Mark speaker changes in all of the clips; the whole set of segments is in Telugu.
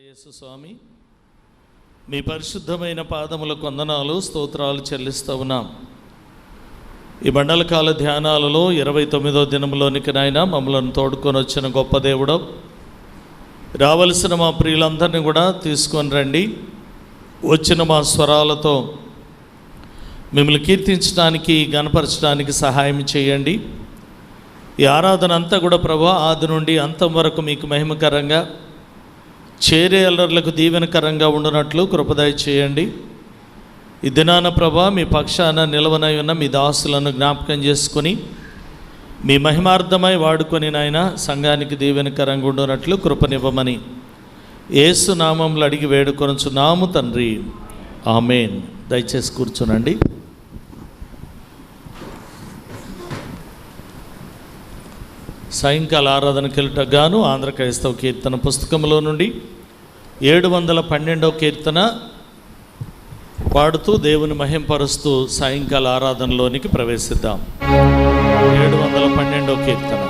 Speaker 1: యేసు స్వామి, మీ పరిశుద్ధమైన పాదములకు వందనాలు స్తోత్రాలు చెల్లిస్తూ ఉన్నాం. ఈ మండలకాల ధ్యానాలలో 29వ దినంలోనికి నాయన మమ్మల్ని తోడుకొని వచ్చిన గొప్ప దేవుడు, రావలసిన మా ప్రియులందరినీ కూడా తీసుకొని రండి. వచ్చిన మా స్వరాలతో మిమ్మల్ని కీర్తించడానికి, గణపరచడానికి సహాయం చేయండి. ఈ ఆరాధన అంతా కూడా ప్రభువా ఆది నుండి అంతం వరకు మీకు మహిమకరంగా, చేరే అల్లర్లకు దీవెనకరంగా ఉండునట్లు కృపదయ చేయండి. ఈ దినాన ప్రభువా మీ పక్షాన నిలవనై ఉన్న మీ దాసులను జ్ఞాపకం చేసుకుని మీ మహిమార్థమై వాడుకొని నాయన సంఘానికి దీవెనకరంగా ఉండునట్లు కృపనివ్వమని యేసు నామములో అడిగి వేడుకొనుచున్నాము తండ్రి, ఆమేన్. దయచేసి కూర్చోనండి. సాయంకాల ఆరాధనకి వెళ్ళటకు గాను ఆంధ్ర క్రైస్తవ కీర్తన పుస్తకంలో నుండి 712వ కీర్తన పాడుతూ దేవుని మహింపరుస్తూ సాయంకాల ఆరాధనలోనికి ప్రవేశిద్దాం. 712వ కీర్తన.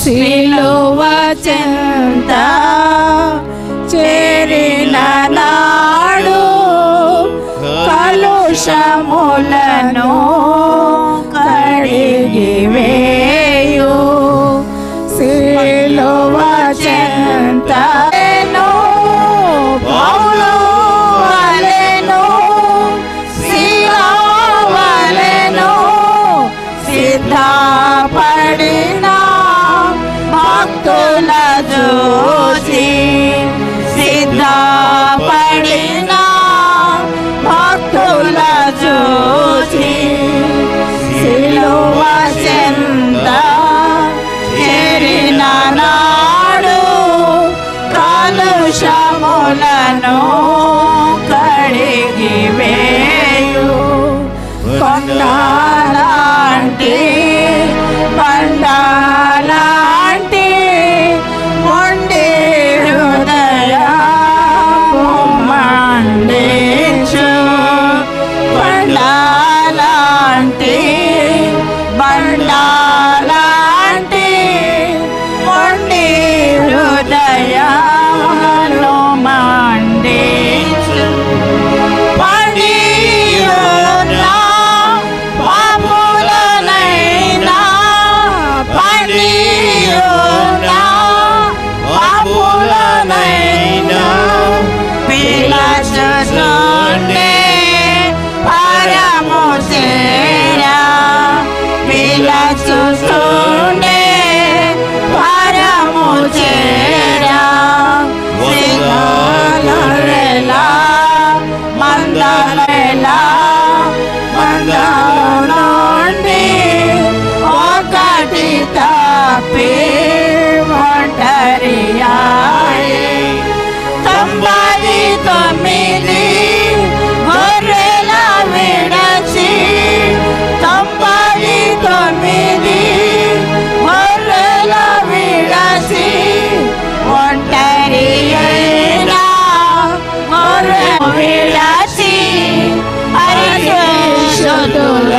Speaker 2: సిలువ చెంత చేరిన నాడు కలుషములను కడిగి వేయు. సిలువ చెంత పౌలు వలెను సిలువలెను సిద్ధపడిన భక్తుల చూసి, సిద్ధపడిన భక్తుల చూసి సిలువ చెంత చేరిన నాడు కలుషములను కడిగి వేయు. కొండలాంటి బండలాంటి మొండి హృదయము మండించు. బండలాంటి బండలాంటి మొండి హృదయములు మండించు. పడియున్నా పాపులనైనా పడియున్నా పాపులనైనా పిలచుచుండే పరము చేరా. పిలచుచుండే పరము చేరా. సిద్ధలెలా మందలెలా మందల నుండి ఒకటి తప్పి ఒంటరియాయి. 99 గొర్రెల విడచి 99 గొర్రెల విడచి ఒంటరి అయినా గొర్రె విడచి పరిశుద్ధుల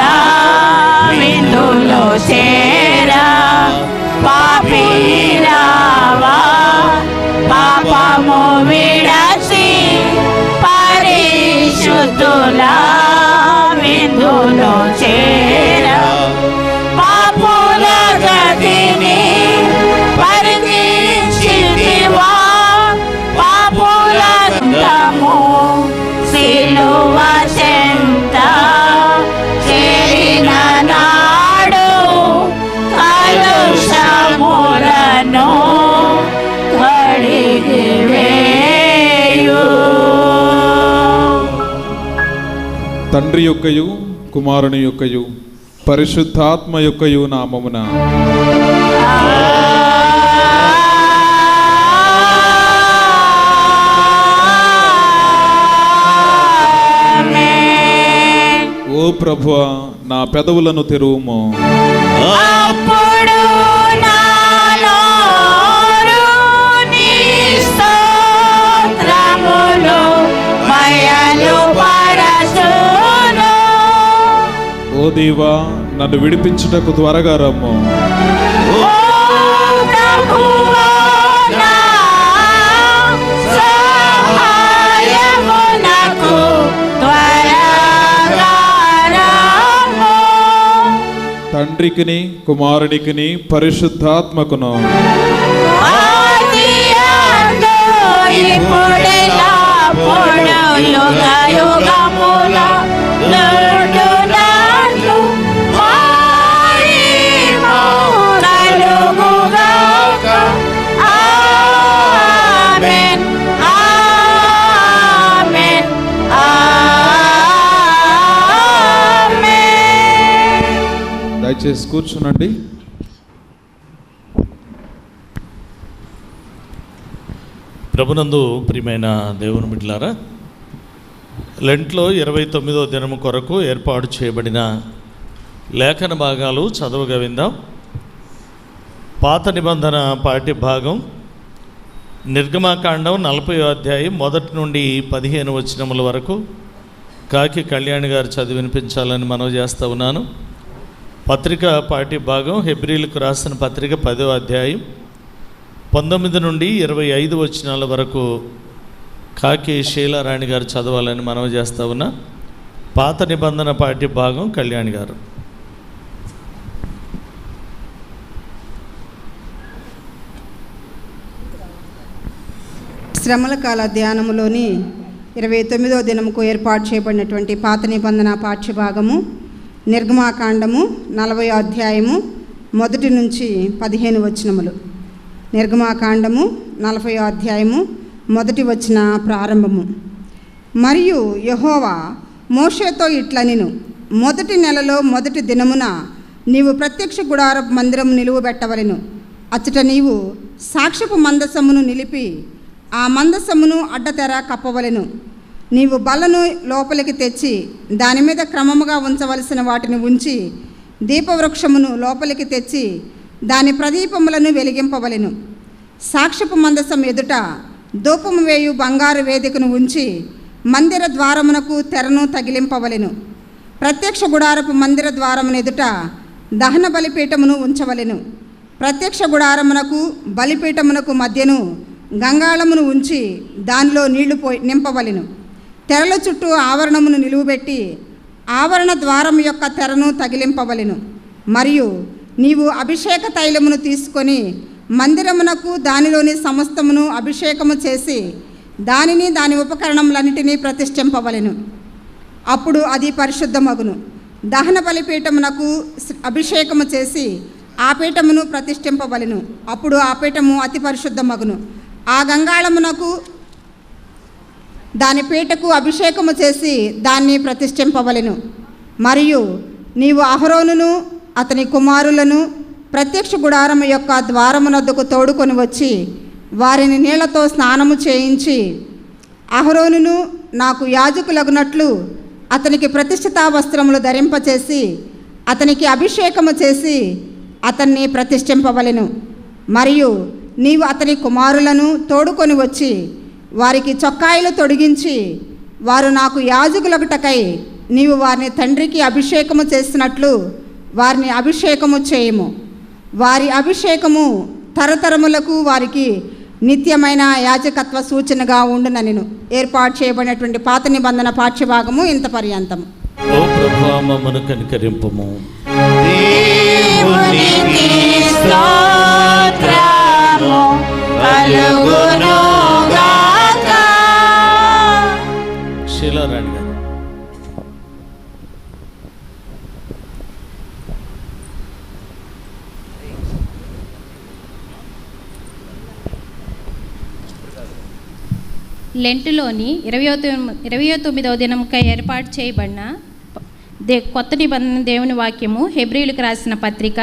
Speaker 2: విందులో చేరా. పాపిరావా పాపము విడచి పరిశుద్ధుల విందులో చేరా. పాపుల గతిని పరిగణించితివా. పాపుల అంతము సిలువ చెంత చేరిన నాడు కలుషములను కడిగి వేయు.
Speaker 3: తండ్రి యొక్కయు కుమారుని యొక్కయు పరిశుద్ధాత్మ యొక్కయు నామమున ఓ ప్రభువా నా పెదవులను తెరువుము.
Speaker 2: అప్పుడు నాలో
Speaker 3: దేవా, నన్ను విడిపించుటకు త్వరగా రమ్ము.
Speaker 2: ఓ ప్రభువా, నా సహాయమునకు త్వరగా రమ్ము.
Speaker 3: తండ్రికిని కుమారునికిని పరిశుద్ధాత్మకును
Speaker 2: ఆదియందు ఇప్పుడెల్లప్పుడూ యుగయుగముల నుండునట్లు మహిమ కలుగుగాక. ఆమేన్, ఆమేన్, ఆమేన్.
Speaker 3: దయచేసి కూర్చునండి.
Speaker 1: ప్రభునందు ప్రియమైన దేవుని బిడ్డలారా, లెంట్లో 29వ దినము కొరకు ఏర్పాటు చేయబడిన లేఖన భాగాలు చదవగా విందాం. పాత నిబంధన పాఠ్య భాగం నిర్గమాకాండం 40వ అధ్యాయం 1 నుండి 15 వచనముల వరకు కాకి కళ్యాణి గారు చదివి వినిపించాలని మనవి చేస్తూ ఉన్నాను. పత్రిక పాఠ్య భాగం హెబ్రీలకు రాసిన పత్రిక 10వ అధ్యాయం 19 నుండి 25 వచనాల వరకు కాకి శీలారాణి గారు చదవాలని మనవి చేస్తూ ఉన్నా. పాత నిబంధన పాఠ్య భాగం కళ్యాణి గారు.
Speaker 4: శ్రమల కాల ధ్యానములోని 29వ దినముకు ఏర్పాటు చేయబడినటువంటి పాత నిబంధన పాఠ్యభాగము నిర్గమాకాండము 40వ అధ్యాయము 1 నుంచి 15 వచనములు. నిర్గమాకాండము 40వ అధ్యాయము 1 వచన ప్రారంభము. మరియు యెహోవా మోషేతో ఇట్లనెను, మొదటి నెలలో మొదటి దినమున నీవు ప్రత్యక్ష గుడారపు మందిరము నిలువబెట్టవలెను. అచ్చట నీవు సాక్ష్యపు మందసమును నిలిపి ఆ మందసమును అడ్డతెర కప్పవలెను. నీవు బలను లోపలికి తెచ్చి దాని మీద క్రమముగా ఉంచవలసిన వాటిని ఉంచి దీపవృక్షమును లోపలికి తెచ్చి దాని ప్రదీపములను వెలిగింపవలెను. సాక్ష్యపు మందసం ఎదుట ధూపము వేయు బంగారు వేదికను ఉంచి మందిర ద్వారమునకు తెరను తగిలింపవలెను. ప్రత్యక్ష గుడారపు మందిర ద్వారమును ఎదుట దహన బలిపీఠమును ఉంచవలెను. ప్రత్యక్ష గుడారమునకు బలిపీఠమునకు మధ్యను గంగాళమును ఉంచి దానిలో నీళ్లు నింపవలెను. తెరల చుట్టూ ఆవరణమును నిలువబెట్టి ఆవరణ ద్వారం యొక్క తెరను తగిలింపవలెను. మరియు నీవు అభిషేక తైలమును తీసుకొని మందిరమునకు దానిలోని సమస్తమును అభిషేకము చేసి దానిని దాని ఉపకరణములన్నిటినీ ప్రతిష్ఠింపవలెను. అప్పుడు అది పరిశుద్ధమగును. దహన బలిపీఠమునకు అభిషేకము చేసి ఆ పీఠమును ప్రతిష్ఠింపవలెను. అప్పుడు ఆ పీఠము అతి పరిశుద్ధమగును. ఆ గంగాళమునకు దాని పీటకు అభిషేకము చేసి దాన్ని ప్రతిష్ఠింపవలెను. మరియు నీవు అహరోనును అతని కుమారులను ప్రత్యక్ష గుడారము యొక్క ద్వారమునొద్దకు తోడుకొని వచ్చి వారిని నీళ్లతో స్నానము చేయించి అహరోనును నాకు యాజకులగునట్లు అతనికి ప్రతిష్ఠితా వస్త్రములు ధరింపచేసి అతనికి అభిషేకము చేసి అతన్ని ప్రతిష్ఠింపవలెను. మరియు నీవు అతని కుమారులను తోడుకొని వచ్చి వారికి చొక్కాయిలు తొడిగించి వారు నాకు యాజకులగుటకై నీవు వారిని తండ్రికి అభిషేకము చేసినట్లు వారిని అభిషేకము చేయము. వారి అభిషేకము తరతరములకు వారికి నిత్యమైన యాజకత్వ సూచనగా ఉండుననిను. ఏర్పాటు చేయబడినటువంటి పాత నిబంధన పాఠ్యభాగము ఇంత పర్యంతము.
Speaker 1: ఓ ప్రభువా, మమ్మను కనికరింపుము.
Speaker 2: దేవునికి స్తోత్రము కలుగునుగాక.
Speaker 1: శీలారాణి గారు.
Speaker 5: లెంటులోని 29వ దినంకై ఏర్పాటు చేయబడిన కొత్త నిబంధన దేవుని వాక్యము హెబ్రీలకు రాసిన పత్రిక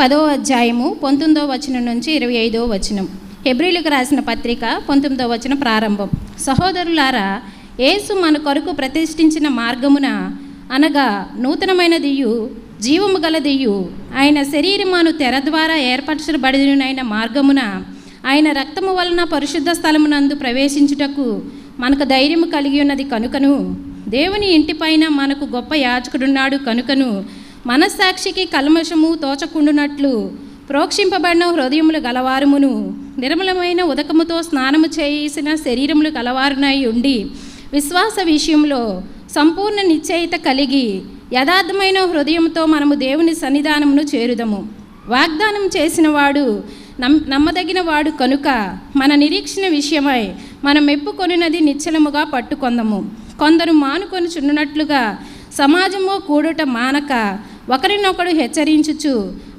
Speaker 5: 10వ అధ్యాయము 19వ వచనం నుంచి 25వ వచనం. హెబ్రీలకు రాసిన పత్రిక 19వ వచనం ప్రారంభం. సహోదరులారా, యేసు మన కొరకు ప్రతిష్ఠించిన మార్గమున అనగా నూతనమైన దియు జీవము గల దియు ఆయన శరీరమును తెర ద్వారా ఏర్పరచబడినైన మార్గమున ఆయన రక్తము వలన పరిశుద్ధ స్థలమునందు ప్రవేశించుటకు మనకు ధైర్యము కలిగి ఉన్నది కనుకను దేవుని ఇంటిపైన మనకు గొప్ప యాజకుడున్నాడు కనుకను మనస్సాక్షికి కల్మషము తోచకుండునట్లు ప్రోక్షింపబడిన హృదయములు గలవారమును నిర్మలమైన ఉదకముతో స్నానము చేసిన శరీరములు గలవారునై ఉండి విశ్వాస విషయంలో సంపూర్ణ నిశ్చయిత కలిగి యథార్థమైన హృదయంతో మనము దేవుని సన్నిధానమును చేరుదము. వాగ్దానం చేసిన వాడు నమ్మదగిన వాడు కనుక మన నిరీక్షణ విషయమై మనం మెప్పుకొనినది నిశ్చలముగా పట్టుకొందము. కొందరు మానుకొని చున్నట్లుగా సమాజము కూడుట మానక ఒకరినొకడు హెచ్చరించుచు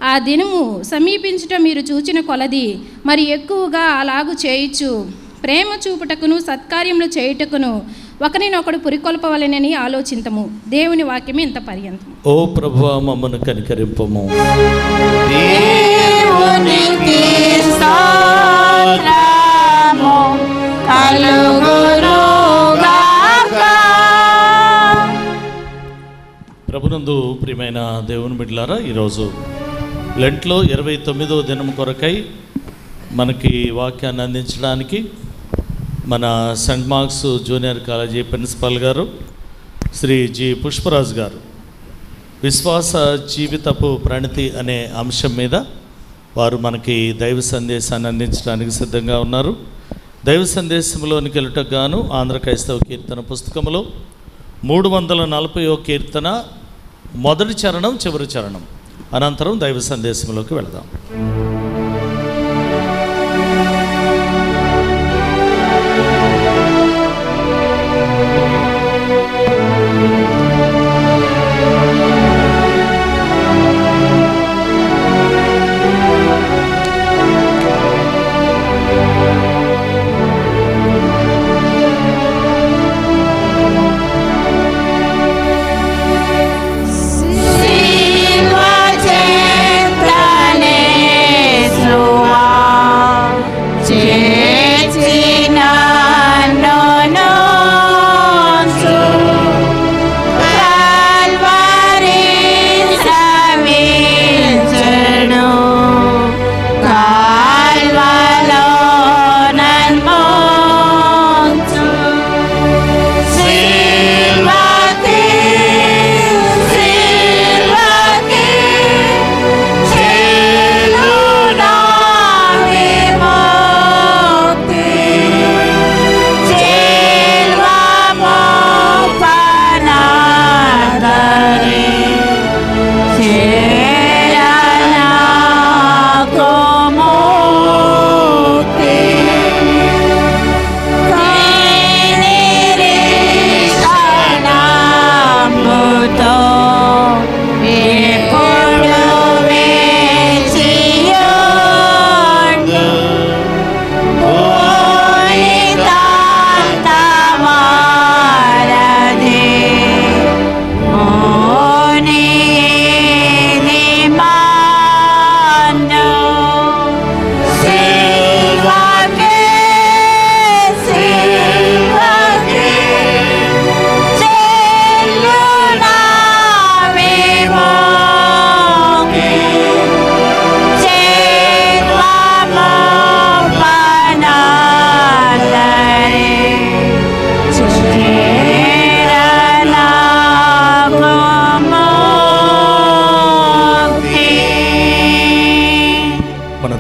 Speaker 5: ఆ దినము సమీపించుట మీరు చూచిన కొలది మరి ఎక్కువగా అలాగు చేయుచు ప్రేమ చూపుటకును సత్కార్యములు చేయుటకును ఒకరినొకడు పురికొల్పవలెనని ఆలోచింతము. దేవుని వాక్యమే ఇంత పర్యంతం.
Speaker 1: ఓ ప్రభువా, మమ్మను కనికరింపము.
Speaker 2: దేవునికి స్తోత్రము కలుగునుగాక.
Speaker 1: ప్రభునందు ప్రియమైన దేవుని బిడ్డలారా, ఈరోజు లెంట్లో 29వ దినం కొరకై మనకి వాక్యాన్ని అందించడానికి మన St Mark's junior college principal garu Shri G Pushparaju గారు విశ్వాస జీవితపు ప్రణితి అనే అంశం మీద వారు మనకి దైవ సందేశాన్ని అందించడానికి సిద్ధంగా ఉన్నారు. దైవ సందేశంలోనికి వెళ్ళటకు గాను ఆంధ్ర క్రైస్తవ కీర్తన పుస్తకంలో 340వ కీర్తన మొదటి చరణం చివరి చరణం అనంతరం దైవ సందేశంలోకి వెళదాం.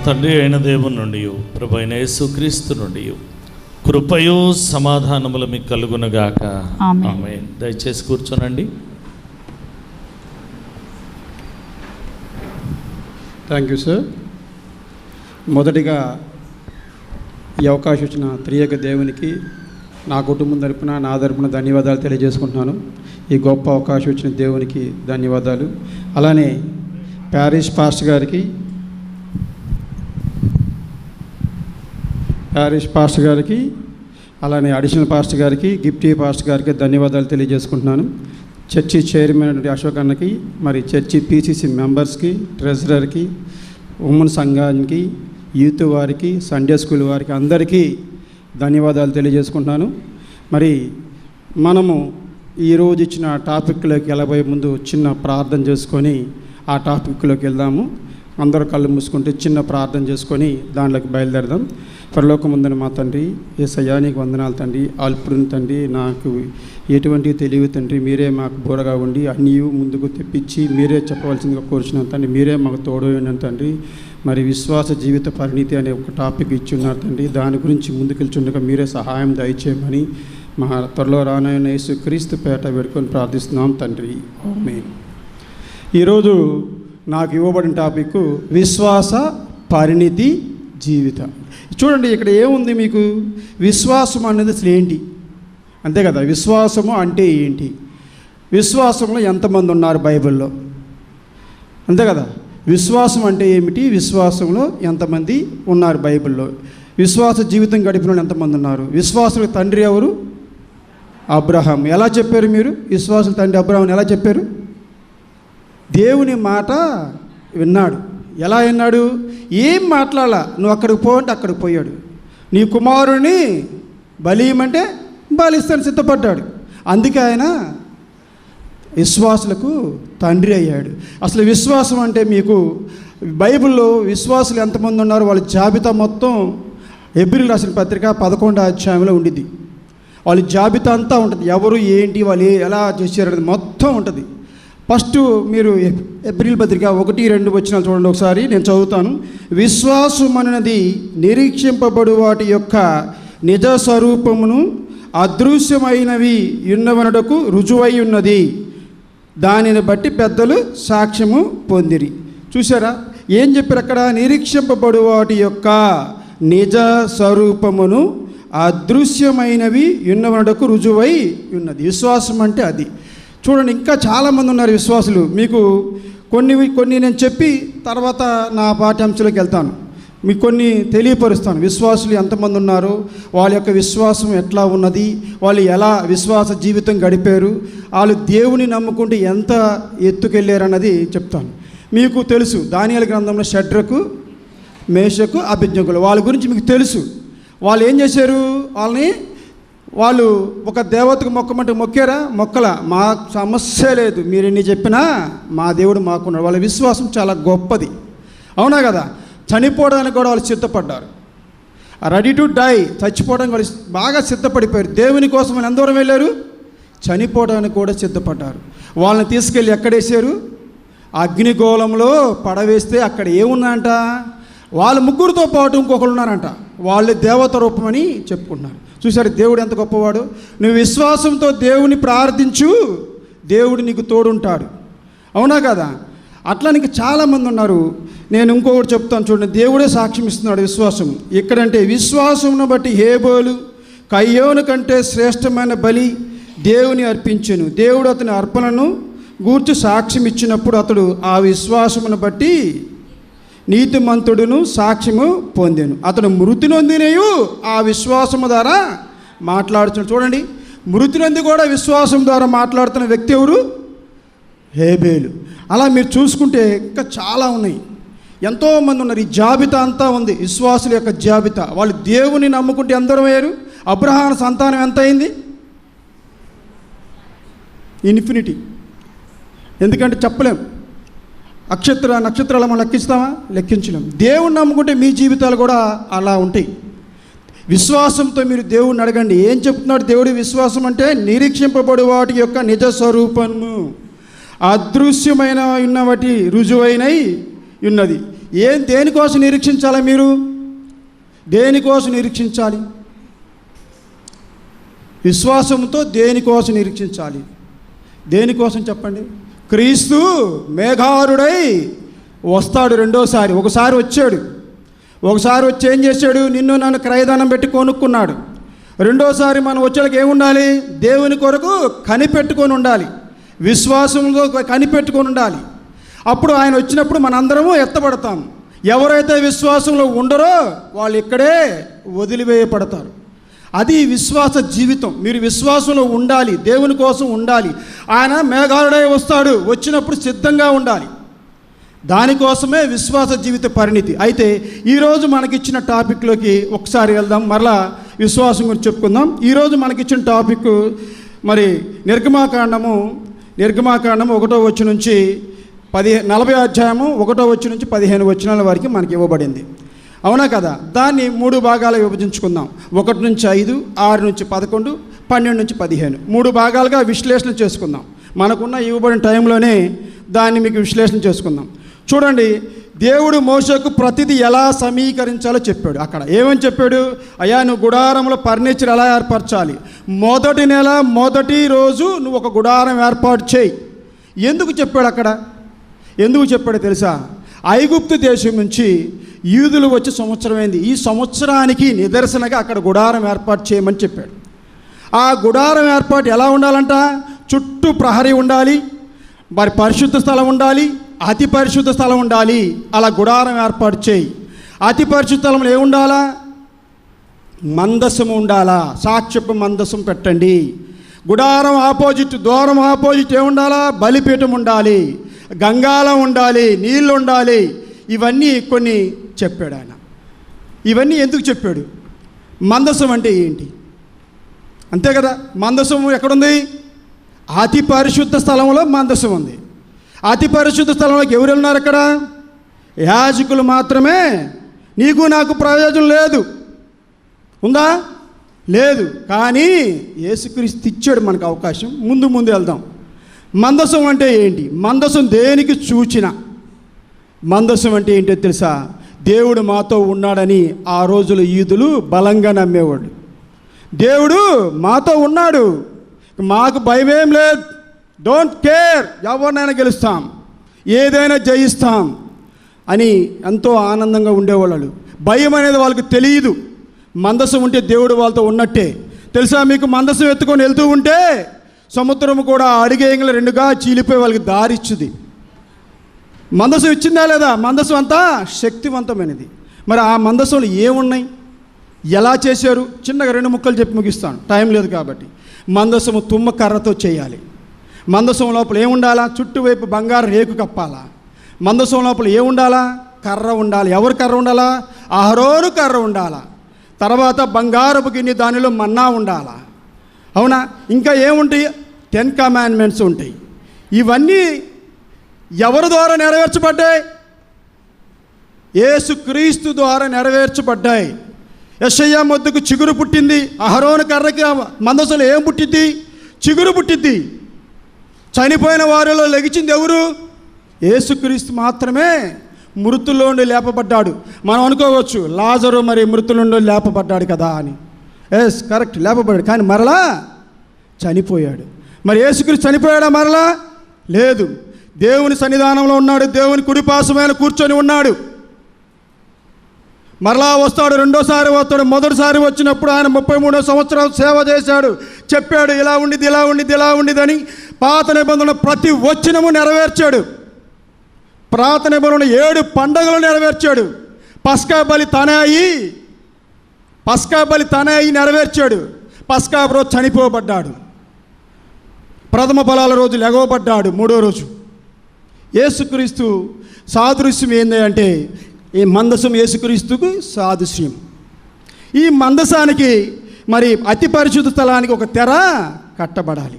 Speaker 1: తండ్రి అయిన దేవుని నుండి ప్రభు అయిన యేసుక్రీస్తు నుండి కృపయు సమాధానములు మీకు కలుగునుగాక. ఆమేన్. దయచేసి కూర్చోనండి.
Speaker 6: Thank you sir. మొదటిగా ఈ అవకాశం ఇచ్చిన త్రియేక దేవునికి నా కుటుంబం తరపున నా తరపున ధన్యవాదాలు తెలియజేసుకుంటున్నాను. ఈ గొప్ప అవకాశం ఇచ్చిన దేవునికి ధన్యవాదాలు. అలానే ప్యారిష్ పాస్టర్ గారికి అలానే అడిషనల్ పాస్టర్ గారికి, గిఫ్టీ పాస్టర్ గారికి ధన్యవాదాలు తెలియజేసుకుంటున్నాను. చర్చి చైర్మన్ అశోక్ అన్నకి, మరి చర్చి పీసీసీ మెంబర్స్కి, ట్రెజరర్కి, ఉమెన్ సంఘానికి, యూత్ వారికి, సండే స్కూల్ వారికి అందరికీ ధన్యవాదాలు తెలియజేసుకుంటున్నాను. మరి మనము ఈరోజు ఇచ్చిన టాపిక్లోకి వెళ్ళబోయే ముందు చిన్న ప్రార్థన చేసుకొని ఆ టాపిక్లోకి వెళ్దాము. అందరూ కళ్ళు మూసుకుంటే చిన్న ప్రార్థన చేసుకొని దాంట్లోకి బయలుదేరదాం. పరలోకమందున మా తండ్రి, యేసయ్యా నీకు వందనాలు తండ్రి. అల్పుడిని తండ్రి, నాకు ఎటువంటి తెలివి తండ్రి, మీరే మాకు బోరగా ఉండి అన్నీ ముందుకు తెప్పించి మీరే చెప్పవలసిందిగా కోరుచున్నాను తండ్రి. మీరే మాకు తోడు ఉన్నాను తండ్రి. మరి విశ్వాస జీవిత పరిణితి అనే ఒక టాపిక్ ఇచ్చి ఉన్నారు తండ్రి. దాని గురించి ముందుకెళ్తుండగా మీరే సహాయం దయచేయమని మా త్వరలో రానైన యేసుక్రీస్తు పేట వేడుకొని ప్రార్థిస్తున్నాం తండ్రి. ఆమేన్. ఈరోజు నాకు ఇవ్వబడిన టాపిక్ విశ్వాస పరిణితి జీవితం. చూడండి, ఇక్కడ ఏముంది మీకు? విశ్వాసం అనేది అసలు ఏంటి? అంతే కదా, విశ్వాసము అంటే ఏంటి? విశ్వాసంలో ఎంతమంది ఉన్నారు బైబిల్లో? అంతే కదా, విశ్వాసం అంటే ఏమిటి, విశ్వాసంలో ఎంతమంది ఉన్నారు బైబిల్లో? విశ్వాస జీవితం గడిపిన వాళ్ళు ఎంతమంది ఉన్నారు? విశ్వాసుల తండ్రి ఎవరు? అబ్రహాం. ఎలా చెప్పారు మీరు? విశ్వాసుల తండ్రి అబ్రహాం ఎలా చెప్పారు? దేవుని మాట విన్నాడు. ఎలా విన్నాడు? ఏం మాట్లాడాల, నువ్వు అక్కడికి పో అంటే అక్కడికి పోయాడు. నీ కుమారుని బలియమంటే బలిస్తాను సిద్ధపడ్డాడు. అందుకే ఆయన విశ్వాసులకు తండ్రి అయ్యాడు. అసలు విశ్వాసం అంటే మీకు బైబిల్లో విశ్వాసులు ఎంతమంది ఉన్నారు వాళ్ళ జాబితా మొత్తం హెబ్రీయులకు రాసిన పత్రిక 11వ అధ్యాయంలో ఉండిద్ది. వాళ్ళ జాబితా అంతా ఉంటుంది. ఎవరు ఏంటి, వాళ్ళు ఎలా చేశారనేది మొత్తం ఉంటుంది. ఫస్ట్ మీరు హెబ్రీయుల పత్రిక 1-2 వచనాలు చూడండి ఒకసారి, నేను చదువుతాను. విశ్వాసం అనేది నిరీక్షింపబడు వాటి యొక్క నిజ స్వరూపమును అదృశ్యమైనవి ఉన్నవనుటకు రుజువై ఉన్నది, దానిని బట్టి పెద్దలు సాక్ష్యము పొందిరి. చూసారా ఏం చెప్పారు అక్కడ? నిరీక్షింపబడు వాటి యొక్క నిజ స్వరూపమును అదృశ్యమైనవి ఉన్నవనుటకు రుజువై ఉన్నది. విశ్వాసం అంటే అది. చూడండి, ఇంకా చాలామంది ఉన్నారు విశ్వాసులు. మీకు కొన్ని నేను చెప్పి తర్వాత నా పాఠ్యాంశాలకు వెళ్తాను, మీకు కొన్ని తెలియపరుస్తాను. విశ్వాసులు ఎంతమంది ఉన్నారు, వాళ్ళ యొక్క విశ్వాసం ఎట్లా ఉన్నది, వాళ్ళు ఎలా విశ్వాస జీవితం గడిపారు, వాళ్ళు దేవుని నమ్ముకుంటూ ఎంత ఎత్తుకెళ్ళారన్నది చెప్తాను. మీకు తెలుసు దానియేలు గ్రంథంలో షడ్రకు, మేషకు, అబేద్నెగోలు వాళ్ళ గురించి మీకు తెలుసు. వాళ్ళు ఏం చేశారు? వాళ్ళు ఒక దేవతకు మొక్కమంటే మొక్కారా? మొక్కల. మా సమస్య లేదు, మీరు ఎన్ని చెప్పినా మా దేవుడు మాకున్నాడు. వాళ్ళ విశ్వాసం చాలా గొప్పది, అవునా కదా? చనిపోవడానికి కూడా వాళ్ళు సిద్ధపడ్డారు. రెడీ టు డై, చచ్చిపోవడానికి వాళ్ళు బాగా సిద్ధపడిపోయారు. దేవుని కోసం వాళ్ళు ఎంత దూరం వెళ్ళారు? చనిపోవడానికి కూడా సిద్ధపడ్డారు. వాళ్ళని తీసుకెళ్ళి ఎక్కడేసారు? అగ్నిగోళంలో పడవేస్తే అక్కడ ఏమున్నాయంట? వాళ్ళ ముగ్గురితో పాటు ఇంకొకరు ఉన్నారంట. వాళ్ళే దేవత రూపమని చెప్పుకుంటున్నారు. చూసారు దేవుడు ఎంత గొప్పవాడు. నువ్వు విశ్వాసంతో దేవుని ప్రార్థించు, దేవుడు నీకు తోడుంటాడు, అవునా కదా? అట్లా నీకు చాలామంది ఉన్నారు. నేను ఇంకొకటి చెప్తాను చూడండి, దేవుడే సాక్ష్యం ఇస్తున్నాడు విశ్వాసం. ఎక్కడంటే విశ్వాసమును బట్టి హేబేలు కయ్యోను కంటే శ్రేష్టమైన బలి దేవుని అర్పించెను. దేవుడు అతని అర్పణను గూర్చి సాక్ష్యం ఇచ్చినప్పుడు అతడు ఆ విశ్వాసమును బట్టి నీతిమంతుడును సాక్ష్యము పొందాను. అతడు మృతి నొందినయు ఆ విశ్వాసము ద్వారా మాట్లాడుతున్నాడు. చూడండి, మృతి నొంది కూడా విశ్వాసం ద్వారా మాట్లాడుతున్న వ్యక్తి ఎవరు? హేబేలు. అలా మీరు చూసుకుంటే ఇంకా చాలా ఉన్నాయి, ఎంతోమంది ఉన్నారు. ఈ జాబితా అంతా ఉంది విశ్వాసుల యొక్క జాబితా. వాళ్ళు దేవుని నమ్ముకుంటే ఎందరో అయ్యారు? అబ్రహాము సంతానం ఎంత అయింది? ఇన్ఫినిటీ. ఎందుకంటే చెప్పలేం. నక్షత్రాలు మనం లెక్కిస్తామా? లెక్కించలేం. దేవుని నమ్ముకుంటే మీ జీవితాలు కూడా అలా ఉంటాయి. విశ్వాసంతో మీరు దేవుడిని అడగండి. ఏం చెప్తున్నాడు దేవుడి? విశ్వాసం అంటే నిరీక్షింపబడు వాటి యొక్క నిజ స్వరూపము అదృశ్యమైన ఉన్నవాటి రుజువైనై ఉన్నది. దేనికోసం నిరీక్షించాలి? మీరు దేనికోసం నిరీక్షించాలి? విశ్వాసంతో దేనికోసం నిరీక్షించాలి? దేనికోసం చెప్పండి? క్రీస్తు మేఘారుడై వస్తాడు రెండోసారి. ఒకసారి వచ్చాడు, ఒకసారి వచ్చి ఏం చేశాడు? నిన్ను నన్ను క్రయధనం పెట్టి కొనుక్కున్నాడు. రెండోసారి మనం వచ్చేళ్ళకి ఏముండాలి? దేవుని కొరకు కనిపెట్టుకొని ఉండాలి, విశ్వాసంలో కనిపెట్టుకొని ఉండాలి. అప్పుడు ఆయన వచ్చినప్పుడు మనందరము ఎత్తబడతాం. ఎవరైతే విశ్వాసంలో ఉండరో వాళ్ళు ఇక్కడే వదిలివేయబడతారు. అది విశ్వాస జీవితం. మీరు విశ్వాసంలో ఉండాలి, దేవుని కోసం ఉండాలి. ఆయన మేఘారుడై వస్తాడు, వచ్చినప్పుడు సిద్ధంగా ఉండాలి. దానికోసమే విశ్వాస జీవిత పరిణితి. అయితే ఈరోజు మనకిచ్చిన టాపిక్లోకి ఒకసారి వెళ్దాం. మరలా విశ్వాసం గురించి చెప్పుకుందాం. ఈరోజు మనకిచ్చిన టాపిక్ మరి నిర్గమాకాండము 1వ వచనం నుంచి 40వ అధ్యాయము 1వ వచనం నుంచి 15 వచనాల వరకు మనకి ఇవ్వబడింది. అవునా కదా? దాన్ని 3 భాగాలుగా విభజించుకుందాం. 1 నుంచి 5, 6 నుంచి 11, 12 నుంచి 15 3 భాగాలుగా విశ్లేషణ చేసుకుందాం. మనకున్న ఇవ్వబడిన టైంలోనే దాన్ని మీకు విశ్లేషణ చేసుకుందాం. చూడండి, దేవుడు మోషేకు ప్రతిదీ ఎలా సమీకరించాలో చెప్పాడు. అక్కడ ఏమని చెప్పాడు? అయ్యా, నువ్వు గుడారంలో ఫర్నిచర్ ఎలా ఏర్పరచాలి, మొదటి నెల మొదటి రోజు నువ్వు ఒక గుడారం ఏర్పాటు చేయి. ఎందుకు చెప్పాడు అక్కడ? ఎందుకు చెప్పాడో తెలుసా? ఐగుప్తు దేశం నుంచి యూదులు వచ్చి సంవత్సరమైంది. ఈ సంవత్సరానికి నిదర్శనగా అక్కడ గుడారం ఏర్పాటు చేయమని చెప్పాడు. ఆ గుడారం ఏర్పాటు ఎలా ఉండాలంట? చుట్టూ ప్రహరీ ఉండాలి, మరి పరిశుద్ధ స్థలం ఉండాలి, అతి పరిశుద్ధ స్థలం ఉండాలి. అలా గుడారం ఏర్పాటు చేయి. అతి పరిశుద్ధ స్థలంలో ఏముండాలా? మందసం ఉండాలా, సాక్ష్యపు మందసం పెట్టండి. గుడారం ఆపోజిట్, దూరం ఆపోజిట్ ఏముండాలా? బలిపీఠం ఉండాలి, గంగాళం ఉండాలి, నీళ్ళు ఉండాలి. ఇవన్నీ కొన్ని చెప్పాడు ఆయన. ఇవన్నీ ఎందుకు చెప్పాడు? మందసం అంటే ఏంటి? అంతే కదా, మందసం ఎక్కడుంది? అతి పరిశుద్ధ స్థలంలో మందసం ఉంది. అతి పరిశుద్ధ స్థలంలోకి ఎవరు ఉన్నారు? అక్కడ యాజకులు మాత్రమే. నీకు నాకు ప్రయోజనం లేదు, ఉందా? లేదు. కానీ యేసుక్రీస్తు ఇచ్చాడు మనకు అవకాశం. ముందు వెళ్దాం. మందసం అంటే ఏంటి? మందసం దేనికి సూచన? మందసం అంటే ఏంటో తెలుసా? దేవుడు మాతో ఉన్నాడని ఆ రోజులు యూదులు బలంగా నమ్మేవాడు. దేవుడు మాతో ఉన్నాడు, మాకు భయమేం లేదు, డోంట్ కేర్, ఎవరినైనా గెలుస్తాం, ఏదైనా జయిస్తాం అని ఎంతో ఆనందంగా ఉండేవాళ్ళు. భయం అనేది వాళ్ళకి తెలియదు. మందసం ఉంటే దేవుడు వాళ్ళతో ఉన్నట్టే. తెలుసా మీకు? మందసం ఎత్తుకొని వెళ్తూ ఉంటే సముద్రం కూడా అడిగేయంగా 2గా చీలిపోయి వాళ్ళకి దారి ఇచ్చుది. మందసం ఇచ్చిందా లేదా? మందసం అంతా శక్తివంతమైనది. మరి ఆ మందసంలో ఏమున్నాయి, ఎలా చేశారు? చిన్నగా 2 ముక్కలు చెప్పి ముగిస్తాను, టైం లేదు కాబట్టి. మందసము తుమ్మ కర్రతో చేయాలి. మందసం లోపల ఏముండాలా? చుట్టువైపు బంగారు రేకు కప్పాలా. మందసం లోపల ఏముండాలా? కర్ర ఉండాలి. ఎవరు కర్ర ఉండాలా? అహరోను కర్ర ఉండాలా. తర్వాత బంగారపు గిన్నె, దానిలో మన్నా ఉండాలా. అవునా? ఇంకా ఏముంటాయి? 10 కమాండ్మెంట్స్ ఉంటాయి. ఇవన్నీ ఎవరి ద్వారా నెరవేర్చబడ్డాయి? యేసుక్రీస్తు ద్వారా నెరవేర్చబడ్డాయి. యెషయా మొద్దుకు చిగురు పుట్టింది. అహరోను కర్రకి మందసంలో ఏం పుట్టింది? చిగురు పుట్టింది. చనిపోయిన వారిలో లెగిచింది ఎవరు? యేసుక్రీస్తు మాత్రమే మృతుల్లో నుండి లేపబడ్డాడు. మనం అనుకోవచ్చు లాజరు మరి మృతుల నుండి లేపబడ్డాడు కదా అని. ఎస్, కరెక్ట్, లేపబడ్డాడు. కానీ మరలా చనిపోయాడు. మరి యేసుక్రీస్తు చనిపోయాడా? మరలా లేదు. దేవుని సన్నిధానంలో ఉన్నాడు, దేవుని కుడిపార్శ్వమైన కూర్చొని ఉన్నాడు. మరలా వస్తాడు, రెండోసారి వస్తాడు. మొదటిసారి వచ్చినప్పుడు ఆయన 33 సంవత్సరాలు సేవ చేశాడు, చెప్పాడు ఇలా ఉండిది, ఇలా ఉండిది, ఇలా ఉండిదని. పాత నిబంధన ప్రతి వచనము నెరవేర్చాడు. పాత నిబంధన 7 పండుగలు నెరవేర్చాడు. పస్కా బలి తనే అయి నెరవేర్చాడు. పస్కా రోజు చనిపోబడ్డాడు. ప్రథమ ఫలాల రోజు లెగవబడ్డాడు, 3వ రోజు. యేసుక్రీస్తు సాదృశ్యం ఏంది అంటే, ఈ మందసం యేసుక్రీస్తుకు సాదృశ్యం. ఈ మందసానికి మరి అతి పరిశుద్ధ స్థలానికి ఒక తెర కట్టబడాలి.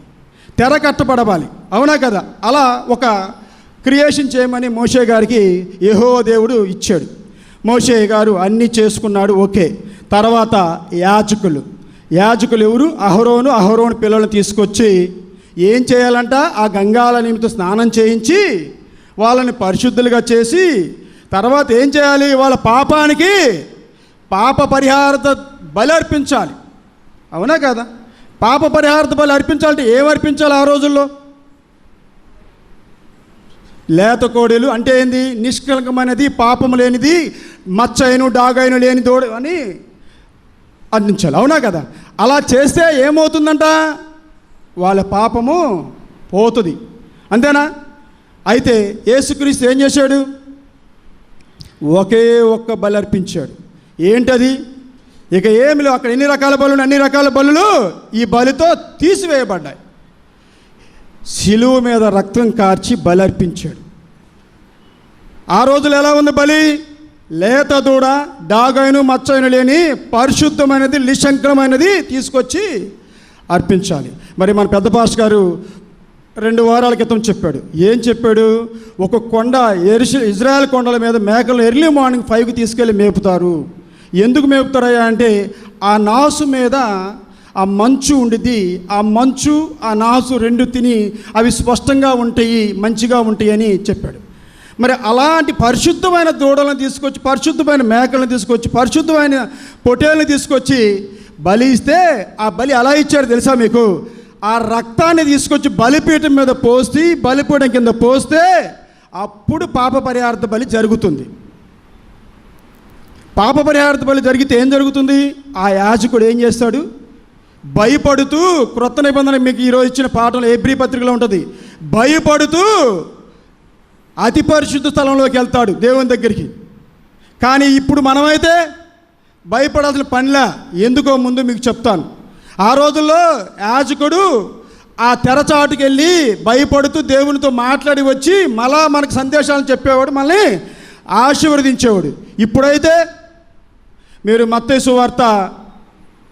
Speaker 6: అవునా కదా? అలా ఒక క్రియేషన్ చేయమని మోషే గారికి యెహోవా దేవుడు ఇచ్చాడు. మోషే గారు అన్నీ చేసుకున్నాడు, ఓకే. తర్వాత యాజకులు ఎవరు? అహరోను పిల్లలను తీసుకొచ్చి ఏం చేయాలంట? ఆ గంగాల నిమిత్తం స్నానం చేయించి వాళ్ళని పరిశుద్ధులుగా చేసి, తర్వాత ఏం చేయాలి? వాళ్ళ పాపానికి పాప పరిహారత బలి అర్పించాలి. అవునా కదా? పాప పరిహారత బలి అర్పించాలంటే ఏం అర్పించాలి ఆ రోజుల్లో? లేత కోడెలు అంటే ఏంది? నిష్కలంకమైనది, పాపము లేనిది, మచ్చైను డాగైను లేని దోడు అని అందించాలి. అవునా కదా? అలా చేస్తే ఏమవుతుందంట? వాళ్ళ పాపము పోతుంది. అంతేనా? అయితే యేసుక్రీస్తు ఏం చేశాడు? ఒకే ఒక్క బలి అర్పించాడు. ఏంటది? ఇక ఏమి లేవు. అక్కడ ఎన్ని రకాల బలులు ఈ బలితో తీసివేయబడ్డాయి. శిలువ మీద రక్తం కార్చి బలి అర్పించాడు. ఆ రోజులు ఎలా ఉంది బలి? లేత దూడ, డాగైను మచ్చైను లేని పరిశుద్ధమైనది, నిశంకరమైనది తీసుకొచ్చి అర్పించాలి. మరి మన పెద్ద పాస్టర్ గారు
Speaker 7: 2 వారాల క్రితం చెప్పాడు. ఏం చెప్పాడు? ఒక కొండ ఇజ్రాయెల్ కొండల మీద మేకలు ఎర్లీ మార్నింగ్ 5కి తీసుకెళ్ళి మేపుతారు. ఎందుకు మేపుతారయ్యా అంటే ఆ నాసు మీద ఆ మంచు ఉండిద్ది, ఆ మంచు ఆ నాసు 2 తిని అవి స్పష్టంగా ఉంటాయి, మంచిగా ఉంటాయి అని చెప్పాడు. మరి అలాంటి పరిశుద్ధమైన దూడలను తీసుకొచ్చి, పరిశుద్ధమైన మేకలను తీసుకొచ్చి, పరిశుద్ధమైన పొట్టేళ్ళని తీసుకొచ్చి బలి ఇస్తే ఆ బలి ఎలా ఇచ్చారు తెలుసా మీకు? ఆ రక్తాన్ని తీసుకొచ్చి బలిపీఠం మీద పోసి, బలిపీఠం కింద పోస్తే అప్పుడు పాప పరిహారార్థ బలి జరుగుతుంది. పాప పరిహారార్థ బలి జరిగితే ఏం జరుగుతుంది? ఆ యాజకుడు ఏం చేస్తాడు? భయపడుతూ, క్రొత్త నిబంధన మీకు ఈరోజు ఇచ్చిన పాఠంలో హెబ్రీ పత్రికలో ఉంటుంది, భయపడుతూ అతి పరిశుద్ధ స్థలంలోకి వెళ్తాడు దేవుని దగ్గరికి. కానీ ఇప్పుడు మనమైతే భయపడాల్సిన పనిలా. ఎందుకో ముందు మీకు చెప్తాను. ఆ రోజుల్లో యాజకుడు ఆ తెరచాటుకి వెళ్ళి భయపడుతూ దేవునితో మాట్లాడి వచ్చి మళ్ళా మనకు సందేశాలను చెప్పేవాడు, మళ్ళీ ఆశీర్వదించేవాడు. ఇప్పుడైతే మీరు మత్తయి సువార్త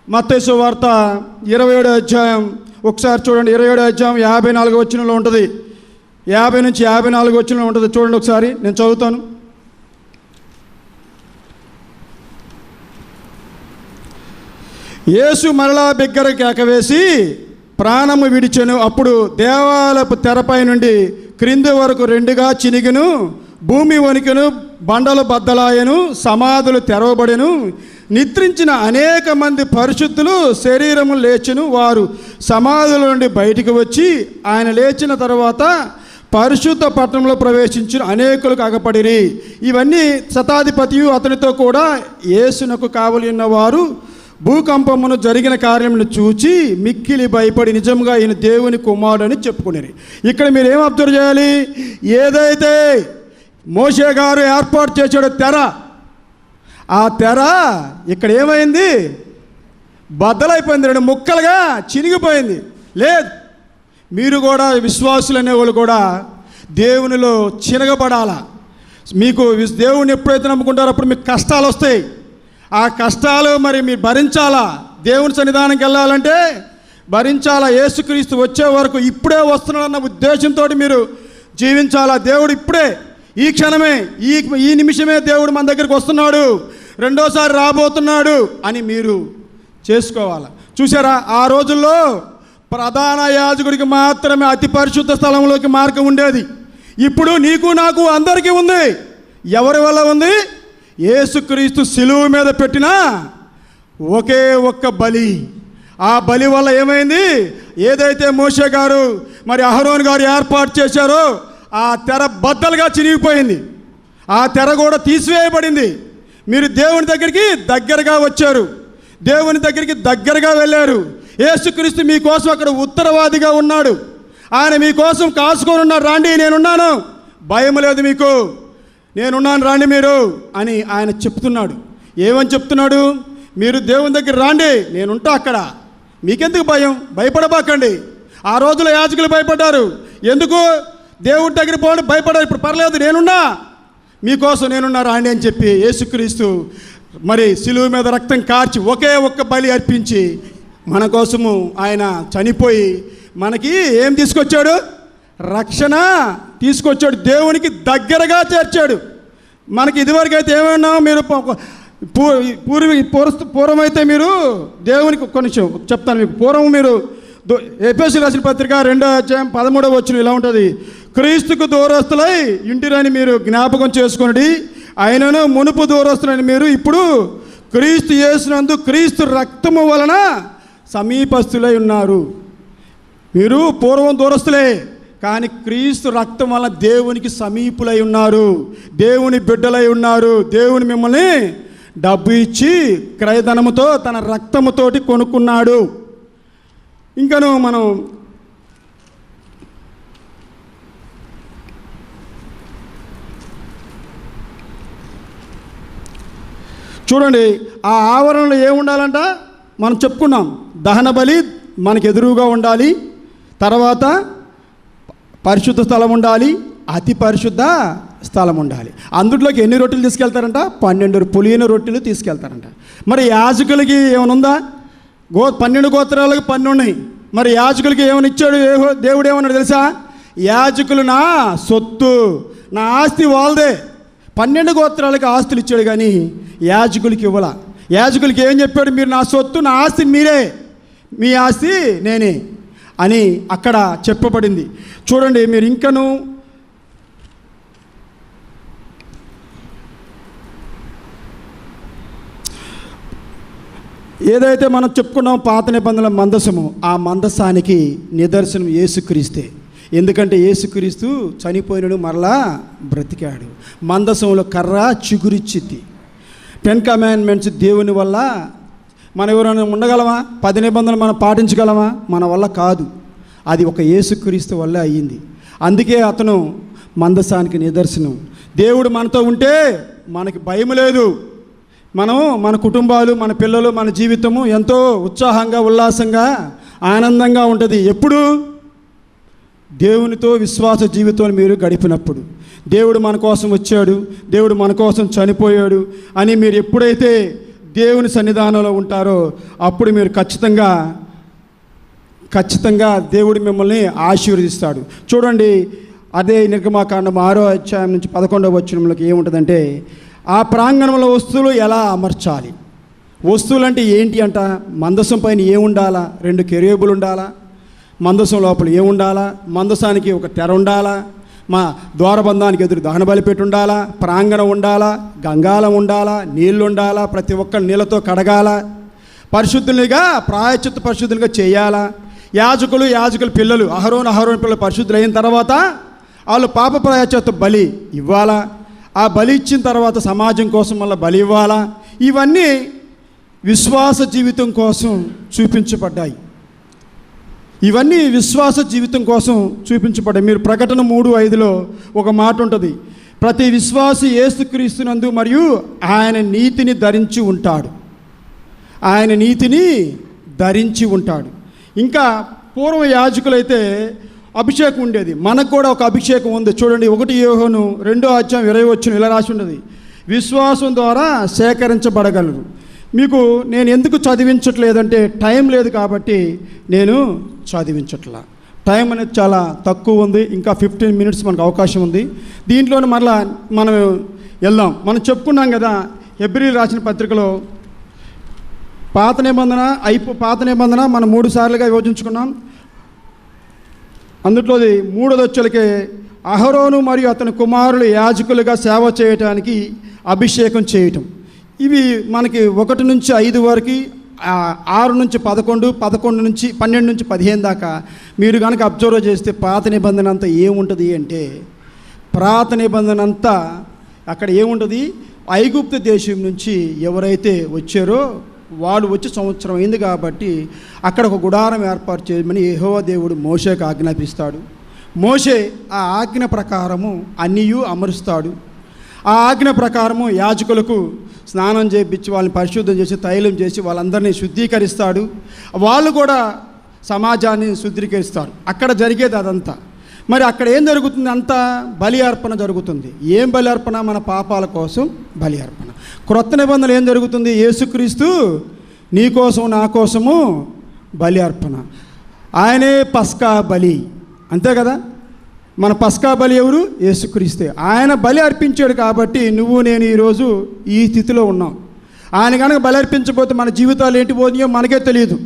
Speaker 7: 27వ అధ్యాయం ఒకసారి చూడండి. 27వ అధ్యాయం 54వ వచనంలో ఉంటుంది, 50 నుంచి 54 వచనంలో ఉంటుంది. చూడండి ఒకసారి, నేను చదువుతాను. యేసు మరలా బిగ్గర కేకవేసి ప్రాణము విడిచెను. అప్పుడు దేవాలయపు తెరపై నుండి క్రింది వరకు 2గా చినిగెను, భూమి వణికెను, బండలు బద్దలాయెను, సమాధులు తెరవబడెను. నిద్రించిన అనేక మంది పరిశుద్ధులు శరీరము లేచెను. వారు సమాధుల నుండి బయటికి వచ్చి ఆయన లేచిన తర్వాత పరిశుద్ధ పట్టణంలో ప్రవేశించిన అనేకులకు అగపడిరి. ఇవన్నీ శతాధిపతియు అతనితో కూడా యేసునకు కావలి ఉన్నవారు భూకంపమును జరిగిన కార్యమును చూచి మిక్కిలి భయపడి నిజంగా ఈయన దేవుని కుమారుడని చెప్పుకునేది. ఇక్కడ మీరు ఏం అబ్జర్వ్ చేయాలి? ఏదైతే మోషే గారు ఏర్పాటు చేశాడో తెర, ఆ తెర ఇక్కడ ఏమైంది? బద్దలైపోయింది, 2 ముక్కలుగా చినిగిపోయింది. లేదు, మీరు కూడా విశ్వాసులు అనేవాళ్ళు కూడా దేవునిలో చినగబడాలా. మీకు దేవుని ఎప్పుడైతే నమ్ముకుంటారో అప్పుడు మీకు కష్టాలు వస్తాయి. ఆ కష్టాలు మరి మీరు భరించాలా. దేవుని సన్నిధానంకి వెళ్ళాలంటే భరించాలా. యేసుక్రీస్తు వచ్చే వరకు ఇప్పుడే వస్తున్నాడన్న ఉద్దేశంతో మీరు జీవించాలా. దేవుడు ఇప్పుడే, ఈ క్షణమే, ఈ నిమిషమే దేవుడు మన దగ్గరికి వస్తున్నాడు, రెండోసారి రాబోతున్నాడు అని మీరు చేసుకోవాలి. చూసారా, ఆ రోజుల్లో ప్రధాన యాజకుడికి మాత్రమే అతి పరిశుద్ధ స్థలంలోకి మార్గం ఉండేది. ఇప్పుడు నీకు నాకు అందరికీ ఉంది. ఎవరి వల్ల ఉంది? యేసుక్రీస్తు శిలువ మీద పెట్టిన ఒకే ఒక్క బలి. ఆ బలి వల్ల ఏమైంది? ఏదైతే మోషే గారు మరి అహరోన్ గారు ఏర్పాటు చేశారో ఆ తెర బద్దలుగా చిరిగిపోయింది. ఆ తెర కూడా తీసివేయబడింది. మీరు దేవుని దగ్గరికి దగ్గరగా వచ్చారు, దేవుని దగ్గరికి దగ్గరగా వెళ్ళారు. యేసుక్రీస్తు మీకోసం అక్కడ ఉత్తరవాదిగా ఉన్నాడు. ఆయన మీకోసం కాసుకొని ఉన్నాడు. రాండి, నేనున్నాను, భయం లేదు మీకు, నేనున్నాను, రాండి మీరు అని ఆయన చెప్తున్నాడు. ఏమని చెప్తున్నాడు? మీరు దేవుని దగ్గర రాండి, నేనుంటా అక్కడ, మీకెందుకు భయం? భయపడబాకండి. ఆ రోజులో యాజకులు భయపడ్డారు. ఎందుకు? దేవుడి దగ్గర పోండి, భయపడారు. ఇప్పుడు పర్లేదు, నేనున్నా, మీకోసం నేనున్నా, రాండి అని చెప్పి యేసుక్రీస్తు మరి శిలువ మీద రక్తం కార్చి ఒకే ఒక్క బలి అర్పించి మన కోసము ఆయన చనిపోయి మనకి ఏం తీసుకొచ్చాడు? రక్షణ తీసుకొచ్చాడు. దేవునికి దగ్గరగా చేర్చాడు. మనకి ఇదివరకు అయితే ఏమన్నావు? మీరు పూర్వమైతే మీరు దేవునికి కొంచెం చెప్తాను మీకు. పూర్వం మీరు ఎఫెసీయులకు రాసిన పత్రిక 2వ అధ్యాయం 13వ వచనం ఇలా ఉంటుంది. క్రీస్తుకు దూరస్తులై ఇంటిరని మీరు జ్ఞాపకం చేసుకోండి. ఆయనను మునుపు దూరస్తులని మీరు ఇప్పుడు క్రీస్తు యేసునందు క్రీస్తు రక్తము వలన సమీపస్తులై ఉన్నారు. మీరు పూర్వం దూరస్తులే, కానీ క్రీస్తు రక్తం వలన దేవునికి సమీపులై ఉన్నారు, దేవుని బిడ్డలై ఉన్నారు. దేవుని మిమ్మల్ని డబ్బు ఇచ్చి క్రయధనముతో తన రక్తముతోటి కొనుక్కున్నాడు. ఇంకను మనం చూడండి, ఆ ఆవరణలో ఏముండాలంట? మనం చెప్పుకున్నాం, దహన బలి మనకు ఎదురుగా ఉండాలి, తర్వాత పరిశుద్ధ స్థలం ఉండాలి, అతి పరిశుద్ధ స్థలం ఉండాలి. అందులోకి ఎన్ని రొట్టెలు తీసుకెళ్తారంట? 12 పులియన రొట్టెలు తీసుకెళ్తారంట. మరి యాజకులకి ఏమైనా ఉందా? 12 గోత్రాలకు 12 ఉన్నాయి. మరి యాజకులకి ఏమని ఇచ్చాడు? దేవుడు ఏమన్నాడు తెలుసా? యాజకులు నా సొత్తు, నా ఆస్తి వాళ్ళదే. 12 గోత్రాలకు ఆస్తులు ఇచ్చాడు కానీ యాజకులకి ఇవ్వాల. యాజకులకి ఏం చెప్పాడు? మీరు నా సొత్తు, నా ఆస్తి మీరే, మీ ఆస్తి నేనే అని అక్కడ చెప్పబడింది. చూడండి, మీరు ఇంకను ఏదైతే మనం చెప్పుకున్నాం పాత నిబంధనల మందసము, ఆ మందసానికి నిదర్శనం యేసుక్రీస్తే. ఎందుకంటే యేసుక్రీస్తు చనిపోయినడు, మరలా బ్రతికాడు. మందసంలో కర్ర చిగురిచ్చిద్ది. 10 కమాండ్మెంట్స్ దేవుని వల్ల మనం ఎవరైనా ఉండగలమా? 10 నిబంధనలు మనం పాటించగలమా? మన వల్ల కాదు. అది ఒక యేసుక్రీస్తు వల్ల అయ్యింది. అందుకే అతను మందసానికి నిదర్శనం. దేవుడు మనతో ఉంటే మనకి భయం లేదు. మనం, మన కుటుంబాలు, మన పిల్లలు, మన జీవితము ఎంతో ఉత్సాహంగా, ఉల్లాసంగా, ఆనందంగా ఉంటుంది. ఎప్పుడు? దేవునితో విశ్వాస జీవితం మీరు గడిపినప్పుడు. దేవుడు మన కోసం వచ్చాడు, దేవుడు మన కోసం చనిపోయాడు అని మీరు ఎప్పుడైతే దేవుని సన్నిధానంలో ఉంటారో అప్పుడు మీరు ఖచ్చితంగా దేవుడు మిమ్మల్ని ఆశీర్వదిస్తాడు. చూడండి, అదే నిర్గమాకాండం 6వ అధ్యాయం నుంచి 11వ వచనంలోకి ఏముంటుందంటే, ఆ ప్రాంగణంలో వస్తువులు ఎలా అమర్చాలి. వస్తువులు అంటే ఏంటి అంట? మందసం పైన ఏముండాలా? 2 కెరూబులు ఉండాలా? మందసం లోపల ఏముండాలా? మందసానికి ఒక తెర ఉండాలా? మా ద్వారబంధానికి ఎదురు దహన బలిపెట్టి ఉండాలా? ప్రాంగణం ఉండాలా? గంగాలం ఉండాలా? నీళ్ళు ఉండాలా? ప్రతి ఒక్కరు నీళ్ళతో కడగాల? పరిశుద్ధులుగా, ప్రాయశ్చిత్త పరిశుద్ధులుగా చేయాలా? యాజకుల పిల్లలు, అహరోను పిల్లలు పరిశుద్ధులు అయిన తర్వాత వాళ్ళు పాప ప్రాయశ్చిత్త బలి ఇవ్వాలా? ఆ బలి ఇచ్చిన తర్వాత సమాజం కోసం మళ్ళీ బలి ఇవ్వాలా? ఇవన్నీ విశ్వాస జీవితం కోసం చూపించబడ్డాయి. మీరు ప్రకటన 3:5లో ఒక మాట ఉంటుంది, ప్రతి విశ్వాసి యేసుక్రీస్తునందు మరియు ఆయన నీతిని ధరించి ఉంటాడు. ఇంకా పూర్వ యాజకులైతే అభిషేకం ఉండేది. మనకు కూడా ఒక అభిషేకం ఉంది. చూడండి, 1 యోహాను 2వ అధ్యాయం 20 వచనం ఇలా రాసి ఉన్నది, విశ్వాసం ద్వారా సేకరించబడగలరు. మీకు నేను ఎందుకు చదివించట్లేదంటే టైం లేదు కాబట్టి నేను చదివించట్లా. టైం అనేది చాలా తక్కువ ఉంది. ఇంకా 15 మినిట్స్ మనకు అవకాశం ఉంది. దీంట్లోనే మరలా మనం వెళ్దాం. మనం చెప్పుకున్నాం కదా, హెబ్రీయులు రాసిన పత్రికలో పాత నిబంధన మనం 3 సార్లుగా విభజించుకున్నాం. అందులోది 3వ వచ్చలకే అహరోను మరియు అతని కుమారులు యాజకులుగా సేవ చేయటానికి అభిషేకం చేయటం. ఇవి మనకి 1 నుంచి 5 వరకు, 6 నుంచి 11, 11 నుంచి 12 నుంచి 15 దాకా మీరు కనుక అబ్జర్వ్ చేస్తే పాత నిబంధన అంతా ఏముంటుంది అంటే, పాత నిబంధన అంతా అక్కడ ఏముంటుంది? ఐగుప్తు దేశం నుంచి ఎవరైతే వచ్చారో వాళ్ళు వచ్చి సంవత్సరం అయింది కాబట్టి అక్కడ ఒక గుడారం ఏర్పాటు చేయమని యెహోవా దేవుడు మోషేకు ఆజ్ఞాపిస్తాడు. మోషే ఆ ఆజ్ఞ ప్రకారము అన్నీయు అమరుస్తాడు. ఆ ఆజ్ఞ ప్రకారము యాజకులకు స్నానం చేయించి వాళ్ళని పరిశుద్ధం చేసి తైలం చేసి వాళ్ళందరినీ శుద్ధీకరిస్తాడు. వాళ్ళు కూడా సమాజాన్ని శుద్ధీకరిస్తారు. అక్కడ జరిగేది అదంతా. మరి అక్కడ ఏం జరుగుతుంది? అంతా బలి అర్పణ జరుగుతుంది. ఏం బలి అర్పణ? మన పాపాల కోసం బలి అర్పణ. క్రొత్త నిబంధనలు ఏం జరుగుతుంది? యేసుక్రీస్తు నీ కోసం నా కోసము బలి అర్పణ. ఆయనే పస్కా బలి, అంతే కదా? మన పస్కా బలి ఎవరు? యేసుక్రీస్తే. ఆయన బలి అర్పించాడు కాబట్టి నువ్వు నేను ఈరోజు ఈ స్థితిలో ఉన్నాం. ఆయన కనుక బలి అర్పించకపోతే మన జీవితాలు ఏంటి పోతున్నాయో మనకే తెలియదు.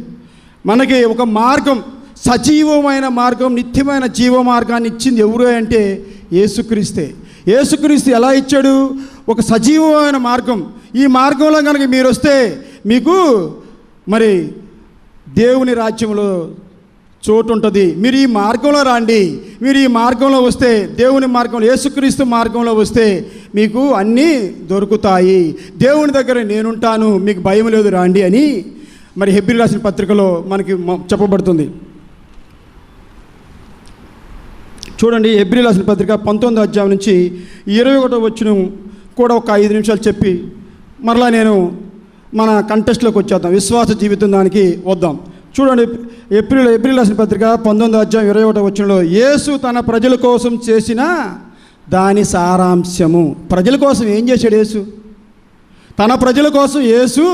Speaker 7: మనకి ఒక మార్గం, సజీవమైన మార్గం, నిత్యమైన జీవ మార్గాన్ని ఇచ్చింది ఎవరు అంటే యేసుక్రీస్తే. యేసుక్రీస్తు ఎలా ఇచ్చాడు? ఒక సజీవమైన మార్గం. ఈ మార్గంలో కనుక మీరు వస్తే మీకు మరి దేవుని రాజ్యంలో చోటు ఉంటుంది. మీరు ఈ మార్గంలో రండి. మీరు ఈ మార్గంలో వస్తే, దేవుని మార్గంలో, యేసుక్రీస్తు మార్గంలో వస్తే మీకు అన్నీ దొరుకుతాయి. దేవుని దగ్గర నేనుంటాను, మీకు భయం లేదు, రండి అని మరి హెబ్రీయులు రాసిన పత్రికలో మనకి చెప్పబడుతుంది. చూడండి, హెబ్రీయులు రాసిన పత్రిక 19వ అధ్యాయం నుంచి 21వ వచనం కూడా ఒక 5 నిమిషాలు చెప్పి మరలా నేను మన కంటెస్ట్లోకి వచ్చేద్దాం. విశ్వాస జీవితం దానికి వద్దాం. చూడండి, హెబ్రీయులు రాసిన పత్రిక 19వ అధ్యాయం 21వ వచనంలో, యేసు తన ప్రజల కోసం చేసిన దాని సారాంశము. ప్రజల కోసం ఏం చేశాడు యేసు? తన ప్రజల కోసం యేసు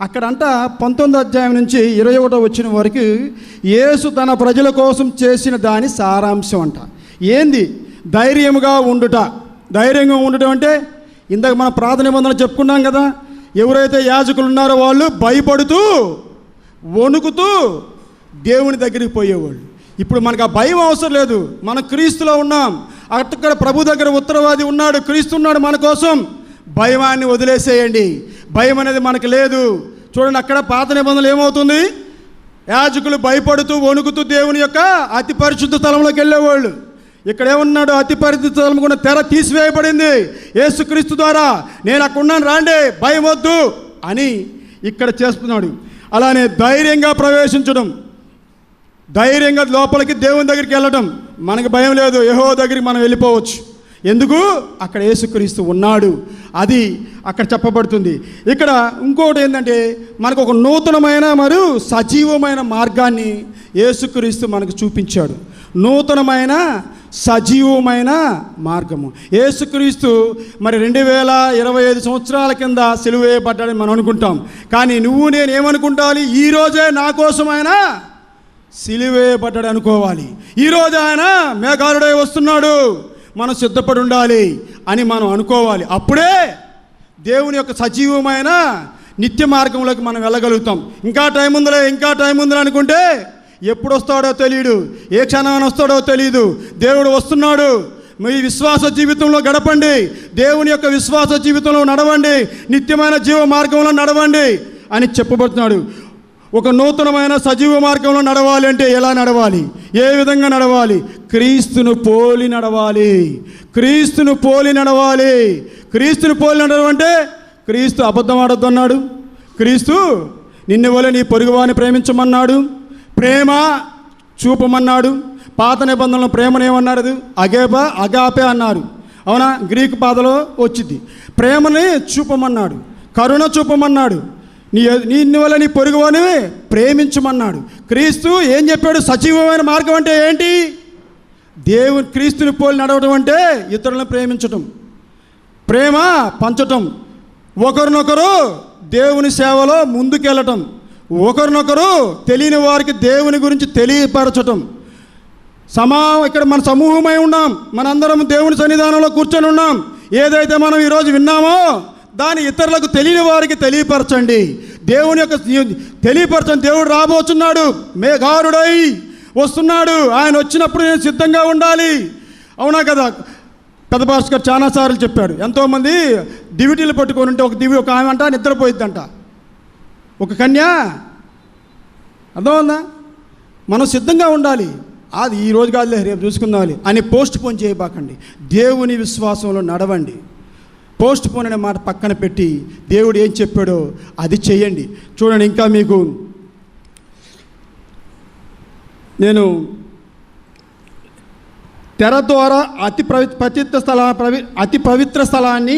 Speaker 7: అక్కడంట 19వ అధ్యాయం నుంచి 21వ వచ్చిన వరకు యేసు తన ప్రజల కోసం చేసిన దాని సారాంశం అంట. ఏంది? ధైర్యముగా ఉండుట. ధైర్యంగా ఉండటం అంటే ఇందాక మన ప్రార్థన నిబంధనలు చెప్పుకున్నాం కదా, ఎవరైతే యాజకులు ఉన్నారో వాళ్ళు భయపడుతూ వణుకుతూ దేవుని దగ్గరికి పోయేవాళ్ళు. ఇప్పుడు మనకు ఆ భయం అవసరం లేదు, మనం క్రీస్తులో ఉన్నాం. అక్కడ ప్రభు దగ్గర ఉత్తరవాది ఉన్నాడు, క్రీస్తు ఉన్నాడు మన కోసం. భయాన్ని వదిలేసేయండి, భయం అనేది మనకు లేదు. చూడండి, అక్కడ పాత నిబంధనలు ఏమవుతుంది? యాజకులు భయపడుతూ వణుకుతూ దేవుని యొక్క అతి పరిశుద్ధ స్థలంలోకి వెళ్ళేవాళ్ళు. ఇక్కడ ఏమన్నాడు? అతి పరిశుద్ధ స్థలం కూడా తెర తీసివేయబడింది యేసుక్రీస్తు ద్వారా. నేను అక్కడ ఉన్నాను, రాండి, భయం వద్దు అని ఇక్కడ చేస్తున్నాడు. అలానే ధైర్యంగా ప్రవేశించడం, ధైర్యంగా లోపలికి దేవుని దగ్గరికి వెళ్ళడం. మనకు భయం లేదు, యెహోవా దగ్గరికి మనం వెళ్ళిపోవచ్చు. ఎందుకు? అక్కడ యేసుక్రీస్తు ఉన్నాడు. అది అక్కడ చెప్పబడుతుంది. ఇక్కడ ఇంకోటి ఏంటంటే, మనకు ఒక నూతనమైన మరియు సజీవమైన మార్గాన్ని యేసుక్రీస్తు మనకు చూపించాడు. నూతనమైన సజీవమైన మార్గము. యేసుక్రీస్తు మరి 2025 సంవత్సరాల కింద సిలువ వేయబడ్డాడని మనం అనుకుంటాం. కానీ నువ్వు నేను ఏమనుకుంటాలి? ఈరోజే నా కోసమైనా సిలువ వేయబడ్డాడు అనుకోవాలి. ఈరోజు ఆయన మేఘారుడై వస్తున్నాడు, మనం సిద్ధపడి ఉండాలి అని మనం అనుకోవాలి. అప్పుడే దేవుని యొక్క సజీవమైన నిత్య మార్గంలోకి మనం వెళ్ళగలుగుతాం. ఇంకా టైం ఉందిలే అనుకుంటే ఎప్పుడు వస్తాడో తెలియదు, ఏ క్షణాన్ని వస్తాడో తెలియదు. దేవుడు వస్తున్నాడు. మీ విశ్వాస జీవితంలో గడపండి, దేవుని యొక్క విశ్వాస జీవితంలో నడవండి, నిత్యమైన జీవ మార్గంలో నడవండి అని చెప్పబడుతున్నాడు. ఒక నూతనమైన సజీవ మార్గంలో నడవాలి అంటే ఎలా నడవాలి? ఏ విధంగా నడవాలి? క్రీస్తును పోలి నడవాలి. క్రీస్తును పోలి నడవాలి. క్రీస్తును పోలి నడవంటే క్రీస్తు అబద్ధం ఆడొద్దు అన్నాడు. క్రీస్తు నిన్ను వలె నీ పొరుగువాని ప్రేమించమన్నాడు, ప్రేమ చూపమన్నాడు. పాత నిబంధనలో ప్రేమనేమన్నారు? అగాపే అన్నారు. అవునా? గ్రీకు పాదలో వచ్చింది. ప్రేమని చూపమన్నాడు, కరుణ చూపమన్నాడు, నిన్ను వల్ల నీ పొరుగువాని ప్రేమించమన్నాడు. క్రీస్తు ఏం చెప్పాడు? సజీవమైన మార్గం అంటే ఏంటి? దేవుని క్రీస్తుని పోలి నడవడం అంటే ఇతరులను ప్రేమించటం, ప్రేమ పంచటం, ఒకరినొకరు దేవుని సేవలో ముందుకెళ్ళటం, ఒకరినొకరు తెలియని వారికి దేవుని గురించి తెలియపరచటం. ఇక్కడ మన సమూహమై ఉన్నాం, మనందరం దేవుని సన్నిధానంలో కూర్చొని ఉన్నాం. ఏదైతే మనం ఈరోజు విన్నామో దాన్ని ఇతరులకు తెలియని వారికి తెలియపరచండి. దేవుని యొక్క తెలియపరచండి. దేవుడు రాబోతున్నాడు, మేఘారుడై వస్తున్నాడు. ఆయన వచ్చినప్పుడు నేను సిద్ధంగా ఉండాలి. అవునా కదా? పెద్ద భాస్కర్ గారు చాలాసార్లు చెప్పాడు. ఎంతోమంది దివిటీలు పట్టుకొని ఉంటే ఒక ఆమె అంట నిద్రపోయిద్దంట, ఒక కన్య. అర్థమవుందా? మనం సిద్ధంగా ఉండాలి. అది ఈ రోజు కాదులే, రేపు చూసుకుందాం అని పోస్ట్ పోన్ చేయబాకండి. దేవుని విశ్వాసంలో నడవండి. పోస్ట్ పోన్ అనే మాట పక్కన పెట్టి దేవుడు ఏం చెప్పాడో అది చేయండి. చూడండి, ఇంకా మీకు నేను తెర ద్వారా అతి పవిత్ర స్థలాన్ని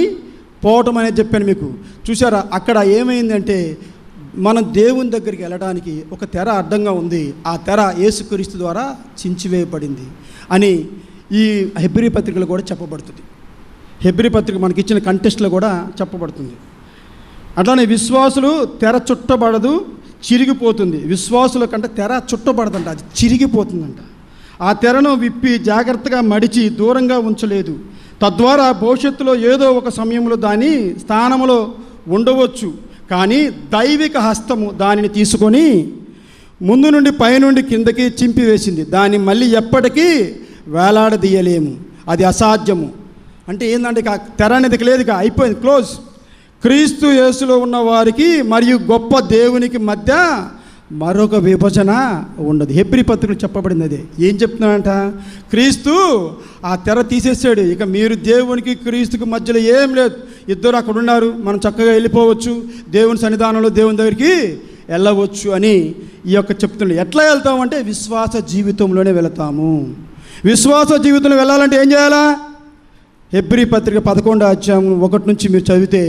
Speaker 7: పోవటం అనేది చెప్పాను మీకు. చూసారా? అక్కడ ఏమైందంటే మనం దేవుని దగ్గరికి వెళ్ళడానికి ఒక తెర అడ్డంగా ఉంది. ఆ తెర యేసుక్రీస్తు ద్వారా చించివేయబడింది అని ఈ హెబ్రీ పత్రికలో కూడా చెప్పబడుతుంది. హెబ్రీ పత్రిక మనకి ఇచ్చిన కంటెస్ట్లో కూడా చెప్పబడుతుంది. అట్లానే విశ్వాసులు తెర చుట్టబడదు, చిరిగిపోతుంది. విశ్వాసుల కంటే తెర చుట్టబడదంట, అది చిరిగిపోతుందంట. ఆ తెరను విప్పి జాగ్రత్తగా మడిచి దూరంగా ఉంచలేదు. తద్వారా భవిష్యత్తులో ఏదో ఒక సమయంలో దాని స్థానంలో ఉండవచ్చు. కానీ దైవిక హస్తము దానిని తీసుకొని ముందు నుండి పైనుండి కిందకి చింపివేసింది. దాన్ని మళ్ళీ ఎప్పటికీ వేలాడదీయలేము, అది అసాధ్యము. అంటే ఏంటంటే తెర అనేది లేదు, అయిపోయింది, క్లోజ్. క్రీస్తు యేసులో ఉన్న వారికి మరియు గొప్ప దేవునికి మధ్య మరొక విభజన ఉండదు. హెబ్రీ పత్రికలో చెప్పబడింది అదే. ఏం చెప్తున్నాడంట? క్రీస్తు ఆ తెర తీసేసాడు. ఇక మీరు దేవునికి క్రీస్తుకి మధ్యలో ఏం లేదు, ఇద్దరు అక్కడ ఉన్నారు, మనం చక్కగా వెళ్ళిపోవచ్చు, దేవుని సన్నిధానంలో దేవుని దగ్గరికి వెళ్ళవచ్చు అని ఈ యొక్క చెప్తున్నాడు. ఎట్లా వెళ్తామంటే విశ్వాస జీవితంలోనే వెళతాము. విశ్వాస జీవితంలో వెళ్ళాలంటే ఏం చేయాలా? హెబ్రీ పత్రిక 11వ అధ్యాయం 1 నుంచి మీరు చదివితే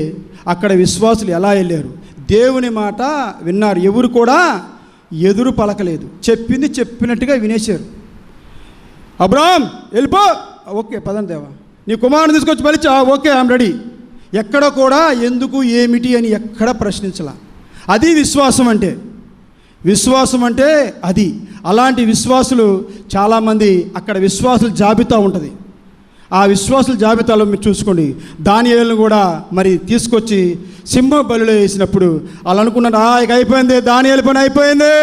Speaker 7: అక్కడ విశ్వాసులు ఎలా వెళ్ళారు? దేవుని మాట విన్నారు, ఎవరు కూడా ఎదురు పలకలేదు, చెప్పింది చెప్పినట్టుగా వినేశారు. అబ్రాహాం వెళ్ళిపో, ఓకే పదండి దేవా, నీ కుమారుని తీసుకొచ్చి పలిచా, ఓకే ఐఎమ్ రెడీ. ఎక్కడ కూడా ఎందుకు ఏమిటి అని ఎక్కడ ప్రశ్నించలా. అది విశ్వాసం అంటే. విశ్వాసం అంటే అది. అలాంటి విశ్వాసులు చాలామంది అక్కడ విశ్వాసుల జాబితా ఉంటుంది. ఆ విశ్వాసుల జాబితాలో మీరు చూసుకోండి, దానియేలును కూడా మరి తీసుకొచ్చి సింహ బలిలో వేసినప్పుడు వాళ్ళు అనుకున్నారు, ఇక అయిపోయింది, దానియేలు పని అయిపోయింది,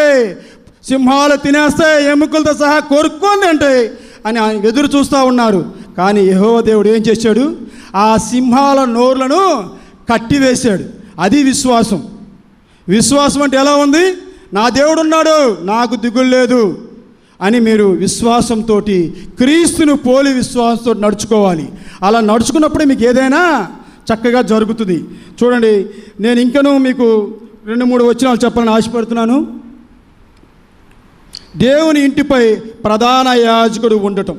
Speaker 7: సింహాలు తినేస్తే ఎముకలతో సహా కొరుక్కుంది అంటే అని ఆయన ఎదురు చూస్తూ ఉన్నారు. కానీ యెహోవా దేవుడు ఏం చేశాడు? ఆ సింహాల నోర్లను కట్టివేశాడు. అది విశ్వాసం. విశ్వాసం అంటే ఎలా ఉంది? నా దేవుడు ఉన్నాడు, నాకు దిగులు లేదు అని మీరు విశ్వాసంతో క్రీస్తును పోలి విశ్వాసంతో నడుచుకోవాలి. అలా నడుచుకున్నప్పుడే మీకు ఏదైనా చక్కగా జరుగుతుంది. చూడండి, నేను ఇంకనూ మీకు 2-3 వచనాలు చెప్పాలని ఆశపడుతున్నాను. దేవుని ఇంటిపై ప్రధాన యాజకుడు ఉండటం.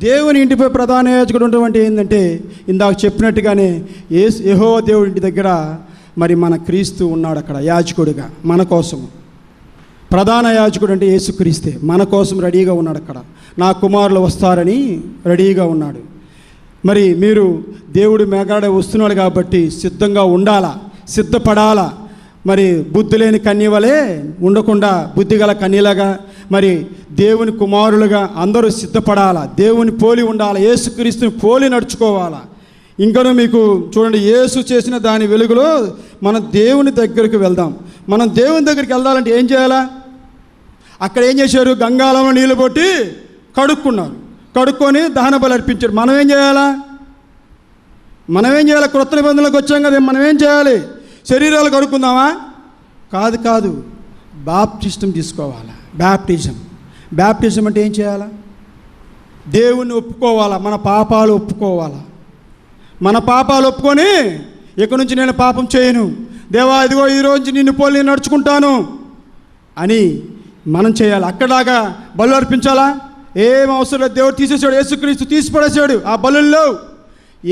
Speaker 7: దేవుని ఇంటిపై ప్రధాన యాజకుడు ఉండటం అంటే ఏంటంటే, ఇందాక చెప్పినట్టుగానే యెహోవా దేవుడి ఇంటి దగ్గర మరి మన క్రీస్తు ఉన్నాడు అక్కడ యాజకుడిగా మన కోసం. ప్రధాన యాజకుడు అంటే యేసుక్రీస్తే మన కోసం రెడీగా ఉన్నాడు అక్కడ. నా కుమారులు వస్తారని రెడీగా ఉన్నాడు. మరి మీరు దేవుడు మేఘాడ వస్తున్నాడు కాబట్టి సిద్ధంగా ఉండాలా, సిద్ధపడాలా. మరి బుద్ధి లేని కన్యవలే ఉండకుండా బుద్ధిగల కన్యలాగా మరి దేవుని కుమారులుగా అందరూ సిద్ధపడాలా, దేవుని పోలి ఉండాలా, యేసుక్రీస్తుని పోలి నడుచుకోవాలా. ఇంకనూ మీకు చూడండి, యేసు చేసిన దాని వెలుగులో మనం దేవుని దగ్గరికి వెళ్దాం. మనం దేవుని దగ్గరికి వెళ్ళాలంటే ఏం చేయాలా? అక్కడ ఏం చేశారు? గంగాళంలో నీళ్ళు కొట్టి కడుక్కున్నారు, కడుక్కొని దహన బలి అర్పించారు. మనం ఏం చేయాలా? క్రొత్త నిబంధనలకు వచ్చాం కదా, మనం ఏం చేయాలి? శరీరాలు కడుక్కుందామా? కాదు, బాప్టిజం తీసుకోవాలా. బ్యాప్టిజం అంటే ఏం చేయాలా? దేవుణ్ణి ఒప్పుకోవాలా, మన పాపాలు ఒప్పుకోవాలా. మన పాపాలు ఒప్పుకొని ఇక నుంచి నేను పాపం చేయను, దేవా ఇదిగో ఈరోజు నిన్ను పోలి నడుచుకుంటాను అని మనం చేయాలి. అక్కడలాగా బలు అర్పించాలా? ఏం అవసరం లేదు, దేవుడు తీసేసాడు, యేసుక్రీస్తు తీసిపడేశాడు. ఆ బలుల్లో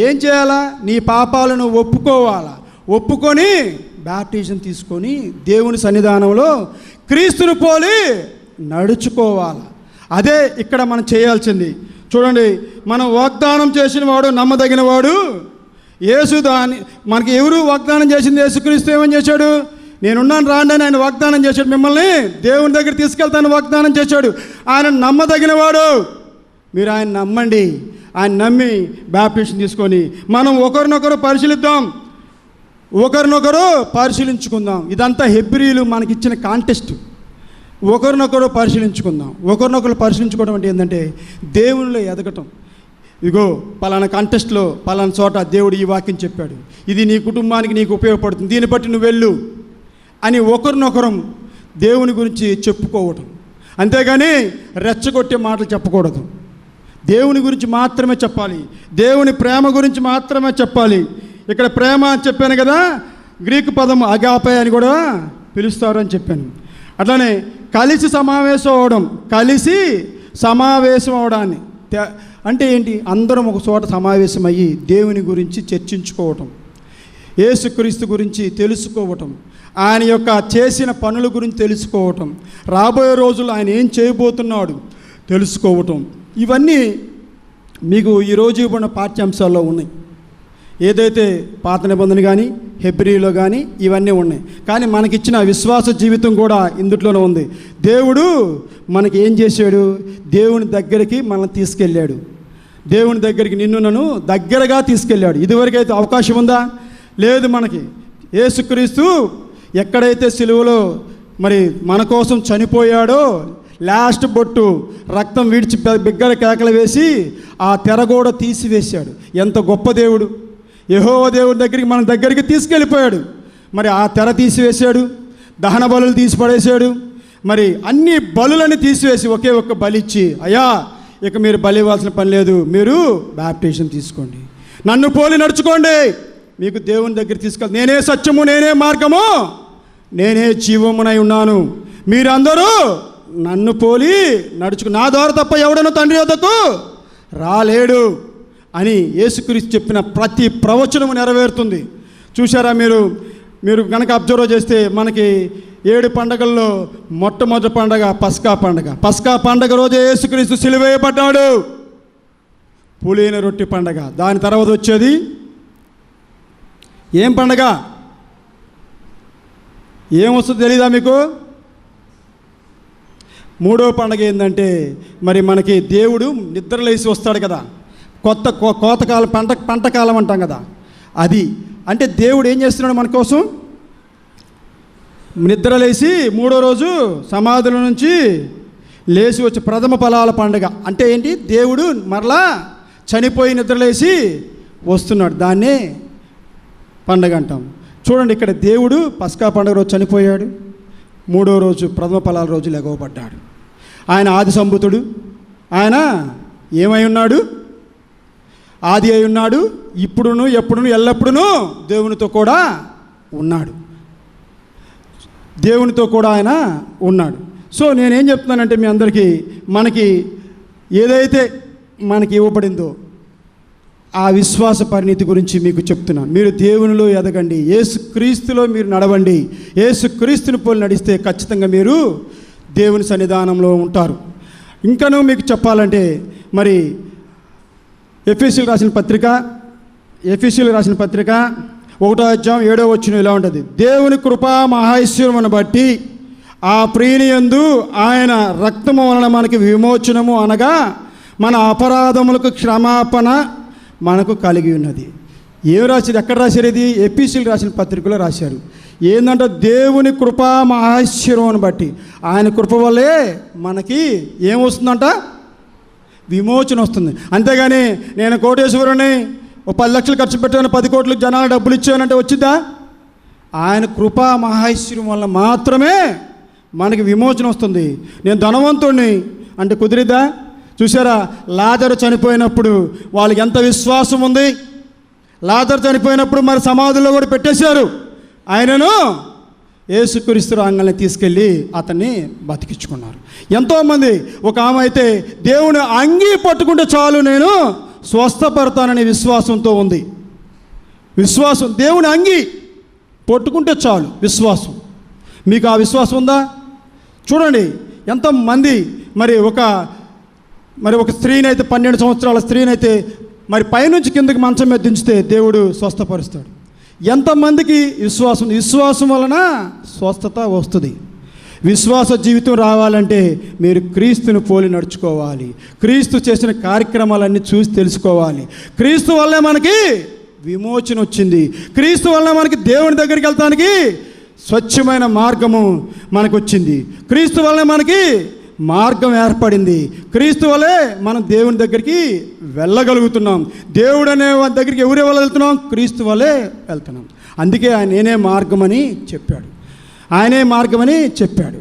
Speaker 7: ఏం చేయాలా? నీ పాపాలను ఒప్పుకోవాలా. ఒప్పుకొని బ్యాప్టిజం తీసుకొని దేవుని సన్నిధానంలో క్రీస్తును పోలి నడుచుకోవాలి. అదే ఇక్కడ మనం చేయాల్సింది. చూడండి, మనం వాగ్దానం చేసిన వాడు నమ్మదగిన వాడు. యేసు మనకి ఎవరు వాగ్దానం చేసింది? యేసుక్రీస్తు ఏమని చేశాడు? నేనున్నాను రాండి అని ఆయన వాగ్దానం చేశాడు. మిమ్మల్ని దేవుని దగ్గర తీసుకెళ్తాను వాగ్దానం చేశాడు. ఆయన నమ్మదగిన వాడు. మీరు ఆయన నమ్మండి. ఆయన నమ్మి బ్యాప్టిజం తీసుకొని మనం ఒకరినొకరు పరిశీలించుకుందాం. ఇదంతా హెబ్రీలు మనకిచ్చిన కాంటెస్ట్. ఒకరినొకరు పరిశీలించుకోవడం అంటే ఏంటంటే దేవునిలో ఎదగటం. ఇగో పలానా కాంటెస్ట్లో పలానా చోట దేవుడు ఈ వాక్యం చెప్పాడు, ఇది నీ కుటుంబానికి నీకు ఉపయోగపడుతుంది, దీన్ని బట్టి నువ్వు వెళ్ళు అని ఒకరినొకరం దేవుని గురించి చెప్పుకోవటం. అంతేగాని రెచ్చగొట్టే మాటలు చెప్పకూడదు. దేవుని గురించి మాత్రమే చెప్పాలి, దేవుని ప్రేమ గురించి మాత్రమే చెప్పాలి. ఇక్కడ ప్రేమ అని చెప్పాను కదా, గ్రీకు పదం అగాపే అని కూడా పిలుస్తారు అని చెప్పాను. అట్లానే కలిసి సమావేశం అవడాన్ని అంటే ఏంటి? అందరం ఒక చోట సమావేశమయ్యి దేవుని గురించి చర్చించుకోవటం, యేసుక్రీస్తు గురించి తెలుసుకోవటం, ఆయన యొక్క చేసిన పనుల గురించి తెలుసుకోవటం, రాబోయే రోజుల్లో ఆయన ఏం చేయబోతున్నాడు తెలుసుకోవటం. ఇవన్నీ మీకు ఈరోజు ఇవ్వబడిన పాఠ్యాంశాల్లో ఉన్నాయి. ఏదైతే పాత నిబంధన కానీ హెబ్రీలో కానీ ఇవన్నీ ఉన్నాయి. కానీ మనకిచ్చిన విశ్వాస జీవితం కూడా ఇందుట్లోనే ఉంది. దేవుడు మనకి ఏం చేశాడు? దేవుని దగ్గరికి మనల్ని తీసుకెళ్ళాడు. దేవుని దగ్గరికి నన్ను దగ్గరగా తీసుకెళ్ళాడు. ఇదివరకైతే అవకాశం ఉందా? లేదు. మనకి యేసుక్రీస్తు ఎక్కడైతే సిలువలో మరి మన కోసం చనిపోయాడో, లాస్ట్ బొట్టు రక్తం విడిచి బిగ్గర కేకలు వేసి ఆ తెరగోడ తీసివేశాడు. ఎంత గొప్ప దేవుడు! యెహోవా దేవుడి దగ్గరికి మన దగ్గరికి తీసుకెళ్ళిపోయాడు. మరి ఆ తెర తీసివేశాడు, దహన బలులు తీసిపడేశాడు. మరి అన్ని బలులని తీసివేసి ఒకే ఒక్క బలి ఇచ్చి, అయ్యా ఇక మీరు బలి ఇవ్వాల్సిన పని లేదు, మీరు బ్యాప్టిజం తీసుకోండి, నన్ను పోలి నడుచుకోండి, మీకు దేవుని దగ్గర తీసుకెళ్ళి, నేనే సత్యము, నేనే మార్గము, నేనే జీవమునై ఉన్నాను, మీరందరూ నన్ను పోలి నడుచుకు, నా ద్వారా తప్ప ఎవడనో తండ్రి వద్దకు రాలేడు అని యేసుక్రీస్తు చెప్పిన ప్రతి ప్రవచనము నెరవేరుతుంది. చూశారా? మీరు కనుక అబ్జర్వ్ చేస్తే మనకి 7 పండగల్లో మొట్టమొదటి పండగ పస్కా పండగ రోజే యేసుక్రీస్తు సిలువేయబడ్డాడు. పులిన రొట్టె పండగ. దాని తర్వాత వచ్చేది ఏం పండగ? ఏమొస్తుందో తెలీదా మీకు? మూడో పండగ ఏంటంటే మరి మనకి దేవుడు నిద్రలేసి వస్తాడు కదా, కోతకాలం పంటకాలం అంటాం కదా, అది అంటే దేవుడు ఏం చేస్తున్నాడు మన కోసం? నిద్రలేసి మూడో రోజు సమాధుల నుంచి లేచి వచ్చి ప్రథమ ఫలాల పండుగ అంటే ఏంటి? దేవుడు మరలా చనిపోయి నిద్రలేసి వస్తున్నాడు, దాన్నే పండగ అంటాం. చూడండి, ఇక్కడ దేవుడు పస్కా పండుగ రోజు చనిపోయాడు, మూడో రోజు ప్రథమ ఫలాల రోజు లెగవబడ్డాడు. ఆయన ఆది సంభూతుడు, ఆయన ఏమై ఉన్నాడు? ఆది అయి ఉన్నాడు, ఇప్పుడును ఎప్పుడును ఎల్లప్పుడూ దేవునితో కూడా ఉన్నాడు, దేవునితో కూడా ఆయన ఉన్నాడు. సో నేనేం చెప్తున్నానంటే మీ అందరికీ, మనకి ఏదైతే మనకి ఇవ్వబడిందో ఆ విశ్వాస పరిణితి గురించి మీకు చెప్తున్నాను. మీరు దేవునిలో ఎదగండి, యేసుక్రీస్తులో మీరు నడవండి. యేసుక్రీస్తుని పోలి నడిస్తే ఖచ్చితంగా మీరు దేవుని సన్నిధానంలో ఉంటారు. ఇంకనూ మీకు చెప్పాలంటే మరి ఎఫెసీయులకు రాసిన పత్రిక 1వ అధ్యాయం 7వ వచనం ఇలా ఉంటుంది: దేవుని కృపా మహైశ్వర్యమును బట్టి ఆ ప్రియనియందు ఆయన రక్తము వలన మనకి విమోచనము అనగా మన అపరాధములకు క్షమాపణ మనకు కలిగి ఉన్నది. ఏం రాశారు? ఎక్కడ రాశారు? ఇది ఎఫెసీయులకు రాసిన పత్రికలో రాశారు. ఏంటంటే దేవుని కృపా మహైశ్వర్యమును బట్టి, ఆయన కృప వల్లే మనకి ఏమొస్తుందంట? విమోచన వస్తుంది. అంతేగాని నేను కోటేశ్వరుని 10 లక్షలు ఖర్చు పెట్టాను, 10 కోట్లకు జనాలు డబ్బులు ఇచ్చానంటే వచ్చిందా? ఆయన కృపా మహైశ్వర్యం వల్ల మాత్రమే మనకి విమోచన వస్తుంది. నేను ధనవంతుడిని అంటే కుదిరిద్దా? చూసారా, లాజరు చనిపోయినప్పుడు వాళ్ళకి ఎంత విశ్వాసం ఉంది. లాజరు చనిపోయినప్పుడు మరి సమాధుల్లో కూడా పెట్టేశారు. ఆయనను యేసుక్రీస్తు రాంగల్ని తీసుకెళ్ళి అతన్ని బతికించుకున్నారు. ఎంతోమంది, ఒక ఆమె అయితే దేవుని అంగీ పట్టుకుంటే చాలు నేను స్వస్థపడతాననే విశ్వాసంతో ఉంది. విశ్వాసం, దేవుని అంగీ పట్టుకుంటే చాలు విశ్వాసం. మీకు ఆ విశ్వాసం ఉందా? చూడండి ఎంతమంది మరి ఒక స్త్రీనైతే 12 సంవత్సరాల స్త్రీనైతే మరి పైనుంచి కిందకి మంచం మీద దించితే దేవుడు స్వస్థపరుస్తాడు. ఎంతమందికి విశ్వాసం వలన స్వస్థత వస్తుంది. విశ్వాస జీవితం రావాలంటే మీరు క్రీస్తుని పోలి నడుచుకోవాలి. క్రీస్తు చేసిన కార్యక్రమాలన్నీ చూసి తెలుసుకోవాలి. క్రీస్తు వల్లే మనకి విమోచన వచ్చింది. క్రీస్తు వల్ల మనకి దేవుని దగ్గరికి వెళ్తానికి స్వచ్ఛమైన మార్గము మనకు వచ్చింది. క్రీస్తు వల్లే మనకి మార్గం ఏర్పడింది. క్రీస్తు వల్లే మనం దేవుని దగ్గరికి వెళ్ళగలుగుతున్నాం. దేవుడు అనే దగ్గరికి ఎవరి వల్ల వెళ్తున్నాం? క్రీస్తు వల్లే వెళ్తున్నాం. అందుకే ఆయన నేనే మార్గమని చెప్పాడు. ఆయనే మార్గమని చెప్పాడు.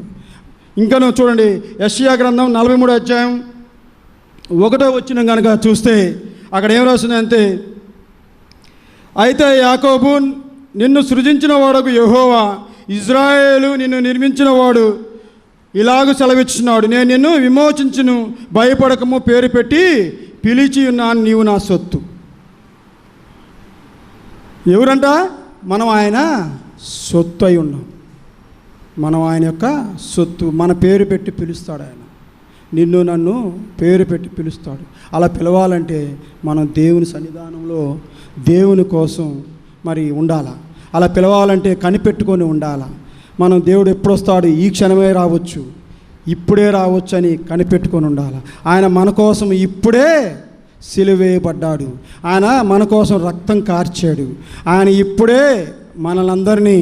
Speaker 7: ఇంకా నువ్వు చూడండి, యెషయా గ్రంథం 43వ అధ్యాయం 1వ వచనం కనుక చూస్తే అక్కడ ఏం రాసిందంటే, అయితే యాకోబు నిన్ను సృజించిన వాడకు యెహోవా, ఇజ్రాయేలు నిన్ను నిర్మించిన వాడు ఇలాగ సెలవిచ్చున్నాడు, నేను నిన్ను విమోచించును, భయపడకము, పేరు పెట్టి పిలిచి ఉన్నాను, నీవు నా సొత్తు. ఎవరంట? మనం ఆయన సొత్తు అయి ఉన్నాం. మనం ఆయన యొక్క సొత్తు. మన పేరు పెట్టి పిలుస్తాడు ఆయన. నిన్ను నన్ను పేరు పెట్టి పిలుస్తాడు. అలా పిలవాలంటే మనం దేవుని సన్నిధానంలో దేవుని కోసం మరి ఉండాలా. అలా పిలవాలంటే కనిపెట్టుకొని ఉండాలా. మనం దేవుడు ఎప్పుడు వస్తాడు, ఈ క్షణమే రావచ్చు, ఇప్పుడే రావచ్చు అని కనిపెట్టుకొని ఉండాలి. ఆయన మన కోసం ఇప్పుడే సిలువేయబడ్డాడు. ఆయన మన కోసం రక్తం కార్చాడు. ఆయన ఇప్పుడే మనలందరినీ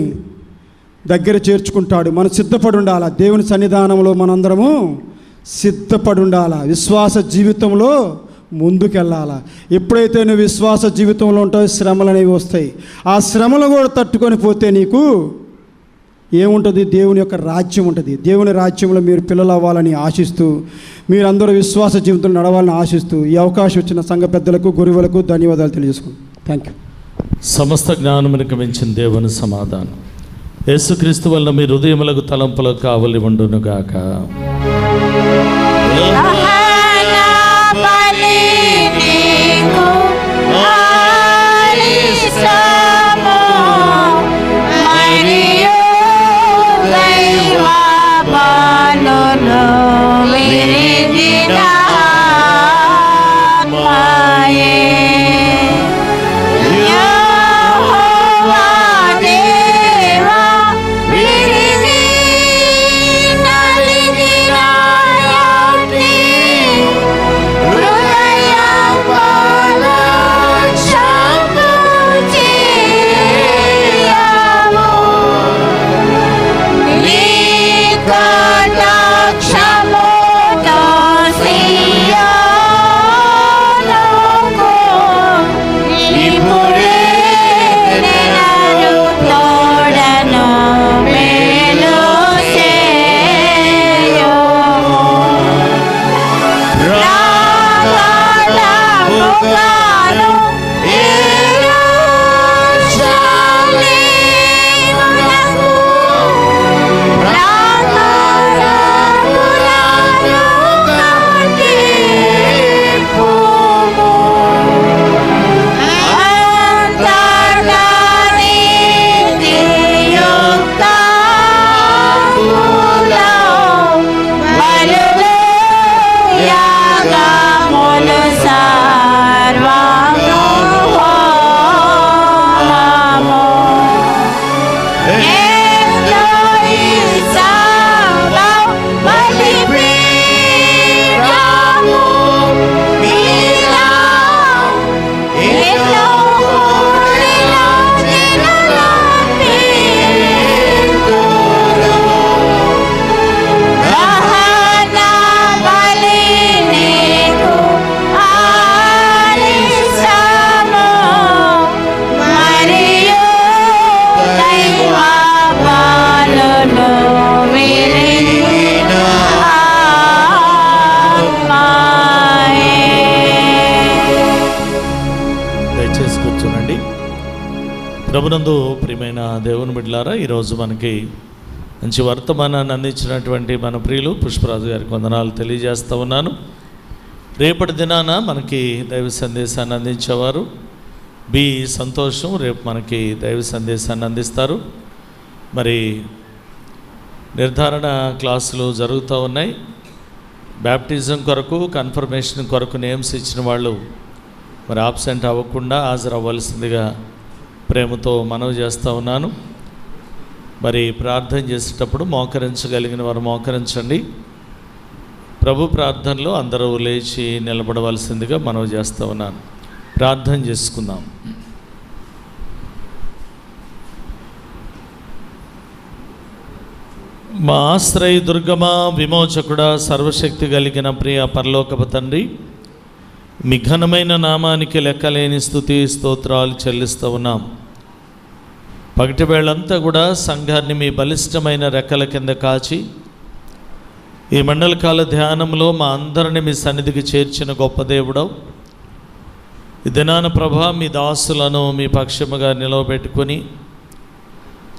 Speaker 7: దగ్గర చేర్చుకుంటాడు. మనం సిద్ధపడి ఉండాలి. దేవుని సన్నిధానంలో మనందరము సిద్ధపడి ఉండాలి. విశ్వాస జీవితంలో ముందుకెళ్ళాలా. ఎప్పుడైతే నువ్వు విశ్వాస జీవితంలో ఉంటావో శ్రమలు అనేవి వస్తాయి. ఆ శ్రమలు కూడా తట్టుకొని పోతే నీకు ఏముంటుంది? దేవుని యొక్క రాజ్యం ఉంటుంది. దేవుని రాజ్యంలో మీరు పిల్లలు అవ్వాలని ఆశిస్తూ, మీరందరూ విశ్వాస జీవితంలో నడవాలని ఆశిస్తూ ఈ అవకాశం ఇచ్చిన సంఘ పెద్దలకు, గురువులకు ధన్యవాదాలు తెలియజేసుకుంటాం. Thank you.
Speaker 1: సమస్త జ్ఞానమునకు మించిన దేవుని సమాధానం యేసుక్రీస్తు వల్ల మీ హృదయములకు తలంపులకు కావలి ఉండునుగాక.
Speaker 2: Viene
Speaker 1: ప్రభునందు ప్రియమైన దేవుని బిడ్డలారా, ఈరోజు మనకి మంచి వర్తమానాన్ని అందించినటువంటి మన ప్రియులు పుష్పరాజు గారికి వందనాలు తెలియజేస్తూ ఉన్నాను. రేపటి దినాన మనకి దైవ సందేశాన్ని అందించేవారు బి సంతోషం రేపు మనకి దైవ సందేశాన్ని అందిస్తారు. మరి నిర్ధారణ క్లాసులు జరుగుతూ ఉన్నాయి. బ్యాప్టిజం కొరకు, కన్ఫర్మేషన్ కొరకు నేమ్స్ ఇచ్చిన వాళ్ళు మరి ఆబ్సెంట్ అవ్వకుండా హాజరు అవ్వాల్సిందిగా ప్రేమతో మనవి చేస్తూ ఉన్నాను. మరి ప్రార్థన చేసేటప్పుడు మోకరించగలిగిన వారు మోకరించండి. ప్రభు ప్రార్థనలో అందరూ లేచి నిలబడవలసిందిగా మనవి చేస్తూ ఉన్నాను. ప్రార్థన చేసుకుందాం. మా ఆశ్రయ దుర్గమా, విమోచకుడా, సర్వశక్తి కలిగిన ప్రియ పరలోకపు తండ్రి, మీ ఘనమైన నామానికి లెక్కలేని స్తుతి స్తోత్రాలు చెల్లిస్తూ ఉన్నాం. పగటి వేళంతా కూడా సంఘాన్ని మీ బలిష్టమైన రెక్కల కింద కాచి ఈ మండలకాల ధ్యానంలో మా అందరిని మీ సన్నిధికి చేర్చిన గొప్ప దేవుడవు. ఈ దినాన ప్రభా మీ దాసులను మీ పక్షముగా నిలవబెట్టుకొని,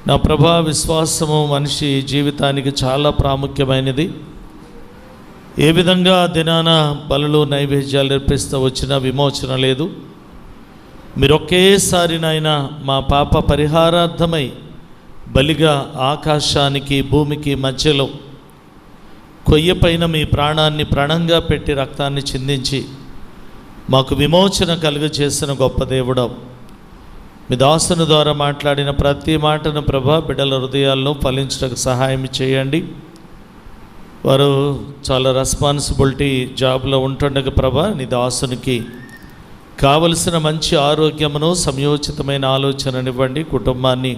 Speaker 1: నా ప్రభా విశ్వాసము మనిషి జీవితానికి చాలా ప్రాముఖ్యమైనది. ఏ విధంగా దినాన బలులు నైవేద్యాలు అర్పిస్తూ వచ్చినా విమోచన లేదు. మీరు ఒకేసారి నాయనా మా పాప పరిహారార్థమై బలిగా ఆకాశానికి భూమికి మధ్యలో కొయ్యపైన మీ ప్రాణాన్ని ప్రాణంగా పెట్టి రక్తాన్ని చిందించి మాకు విమోచన కలుగజేసిన గొప్ప దేవుడవు. మీ దాసుని ద్వారా మాట్లాడిన ప్రతి మాటను ప్రభా బిడ్డల హృదయాల్లో ఫలించడానికి సహాయం చేయండి. వారు చాలా రెస్పాన్సిబిలిటీ జాబ్లో ఉంటుండగా ప్రభా నీ దాసునికి కావలసిన మంచి ఆరోగ్యమును, సమయోచితమైన ఆలోచననివ్వండి. కుటుంబాన్ని,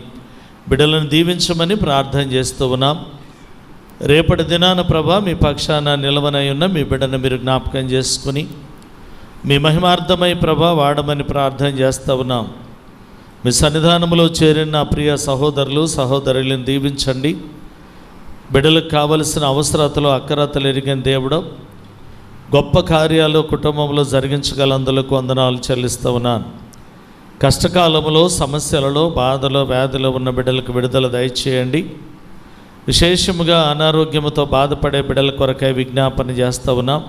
Speaker 1: బిడ్డలను దీవించమని ప్రార్థన చేస్తూ ఉన్నాం. రేపటి దినాన ప్రభా మీ పక్షాన నిలవనై ఉన్న మీ బిడ్డను మీరు జ్ఞాపకం చేసుకుని మీ మహిమార్థమై ప్రభా వాడమని ప్రార్థన చేస్తూ ఉన్నాం. మీ సన్నిధానంలో చేరిన నా ప్రియ సహోదరులు సహోదరులను దీవించండి. బిడ్డలకు కావలసిన అవసరతలు అక్కరతలు ఎరిగిన దేవుడు, గొప్ప కార్యాలు కుటుంబంలో జరిగించగలందులకు వందనాలు చెల్లిస్తూ ఉన్నాను. కష్టకాలంలో, సమస్యలలో, బాధలో, వ్యాధిలో ఉన్న బిడ్డలకు విడుదల దయచేయండి. విశేషముగా అనారోగ్యముతో బాధపడే బిడ్డల కొరకై విజ్ఞాపన చేస్తూ ఉన్నాం.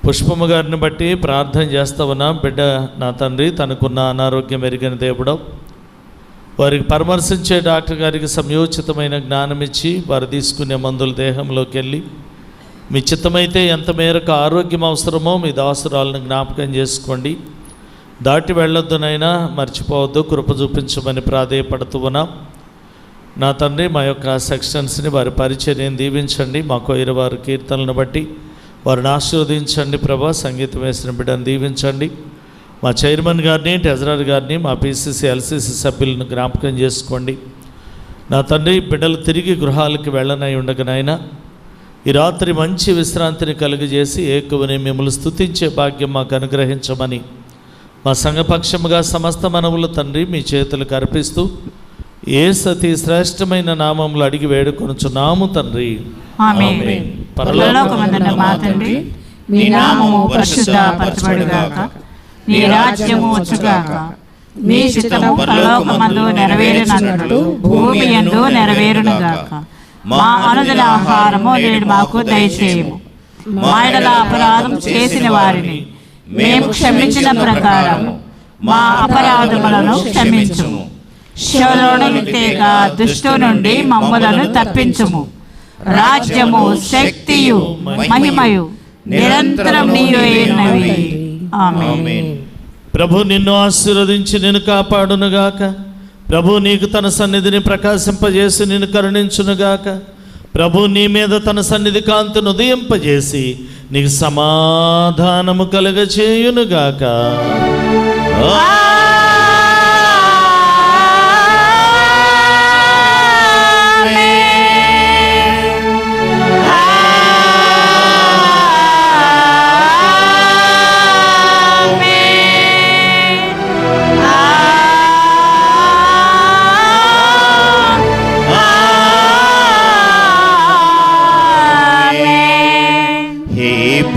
Speaker 1: పుష్పమ్మ గారిని బట్టి ప్రార్థన చేస్తూ ఉన్నాం. బిడ్డ నా తండ్రి తనకున్న అనారోగ్యం ఎరిగిన దేవుడు, వారికి పరామర్శించే డాక్టర్ గారికి సమయోచితమైన జ్ఞానం ఇచ్చి వారు తీసుకునే మందులు దేహంలోకి వెళ్ళి మీ చిత్తమైతే ఎంత మేరకు ఆరోగ్యం అవసరమో మీ దాసురాలను జ్ఞాపకం చేసుకోండి. దాటి వెళ్ళొద్దునైనా మర్చిపోవద్దు, కృప చూపించమని ప్రాధేయపడుతూ ఉన్నాం. నా తండ్రి మా యొక్క సెక్షన్స్ని వారి పరిచర్యను దీవించండి. మా కొయ్యర వారి కీర్తనలను బట్టి వారిని ఆశీర్వదించండి ప్రభా. సంగీతం వేసిన బిడ్డను దీవించండి. మా చైర్మన్ గారిని, ట్రెజరర్ గారిని, మా పీసీసీ ఎల్సీసీ సభ్యులను జ్ఞాపకం చేసుకోండి. నా తండ్రి బిడ్డలు తిరిగి గృహాలకు వెళ్ళనై ఉండగనైనా ఈ రాత్రి మంచి విశ్రాంతిని కలుగజేసి ఏకువని మిమ్మల్ని స్తుతించే భాగ్యం మాకు అనుగ్రహించమని మా సంఘపక్షముగా సమస్త మనవులు తండ్రి మీ చేతులకు అర్పిస్తూ యేసతి శ్రేష్టమైన నామములు అడిగి వేడుకొనుచున్నాము తండ్రి.
Speaker 2: ఆమేన్. పరలోకమందున్న మా తండ్రి, మీ నామము పరిశుద్ధపరచబడుగాక, నీ రాజ్యము వచ్చుగాక, మీ చిత్తము పరలోకమందు నెరవేరునట్లు భూమి యందు నెరవేరునుగాక. మా అనుదిన ఆహారము నేడు మాకు దయచేయము. మా యెడల అపరాధం చేసిన వారిని మేము క్షమించిన ప్రకారం మా అపరాధములను క్షమించుము. శోధనను తేక దుష్టు నుండి మమ్ములను తప్పించుము. రాజ్యము, శక్తియు, మహిమయు నిరంతరం నీవేనవి. ఆమేన్.
Speaker 1: ప్రభు నిన్ను ఆశీర్వదించి నిన్ను కాపాడునుగాక. ప్రభు నీకు తన సన్నిధిని ప్రకాశింపజేసి నిన్ను కరుణించునుగాక. ప్రభు నీ మీద తన సన్నిధి కాంతిని ఉదయింపజేసి నీకు సమాధానము కలుగచేయునుగాక.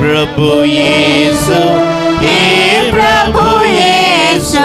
Speaker 2: प्रभु यीशु, हे प्रभु यीशु,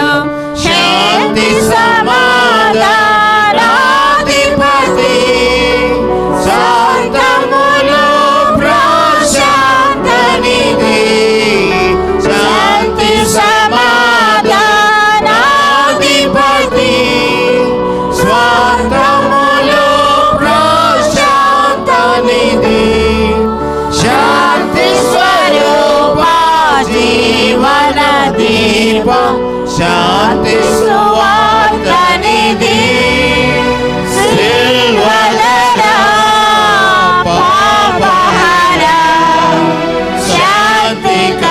Speaker 8: శాంతి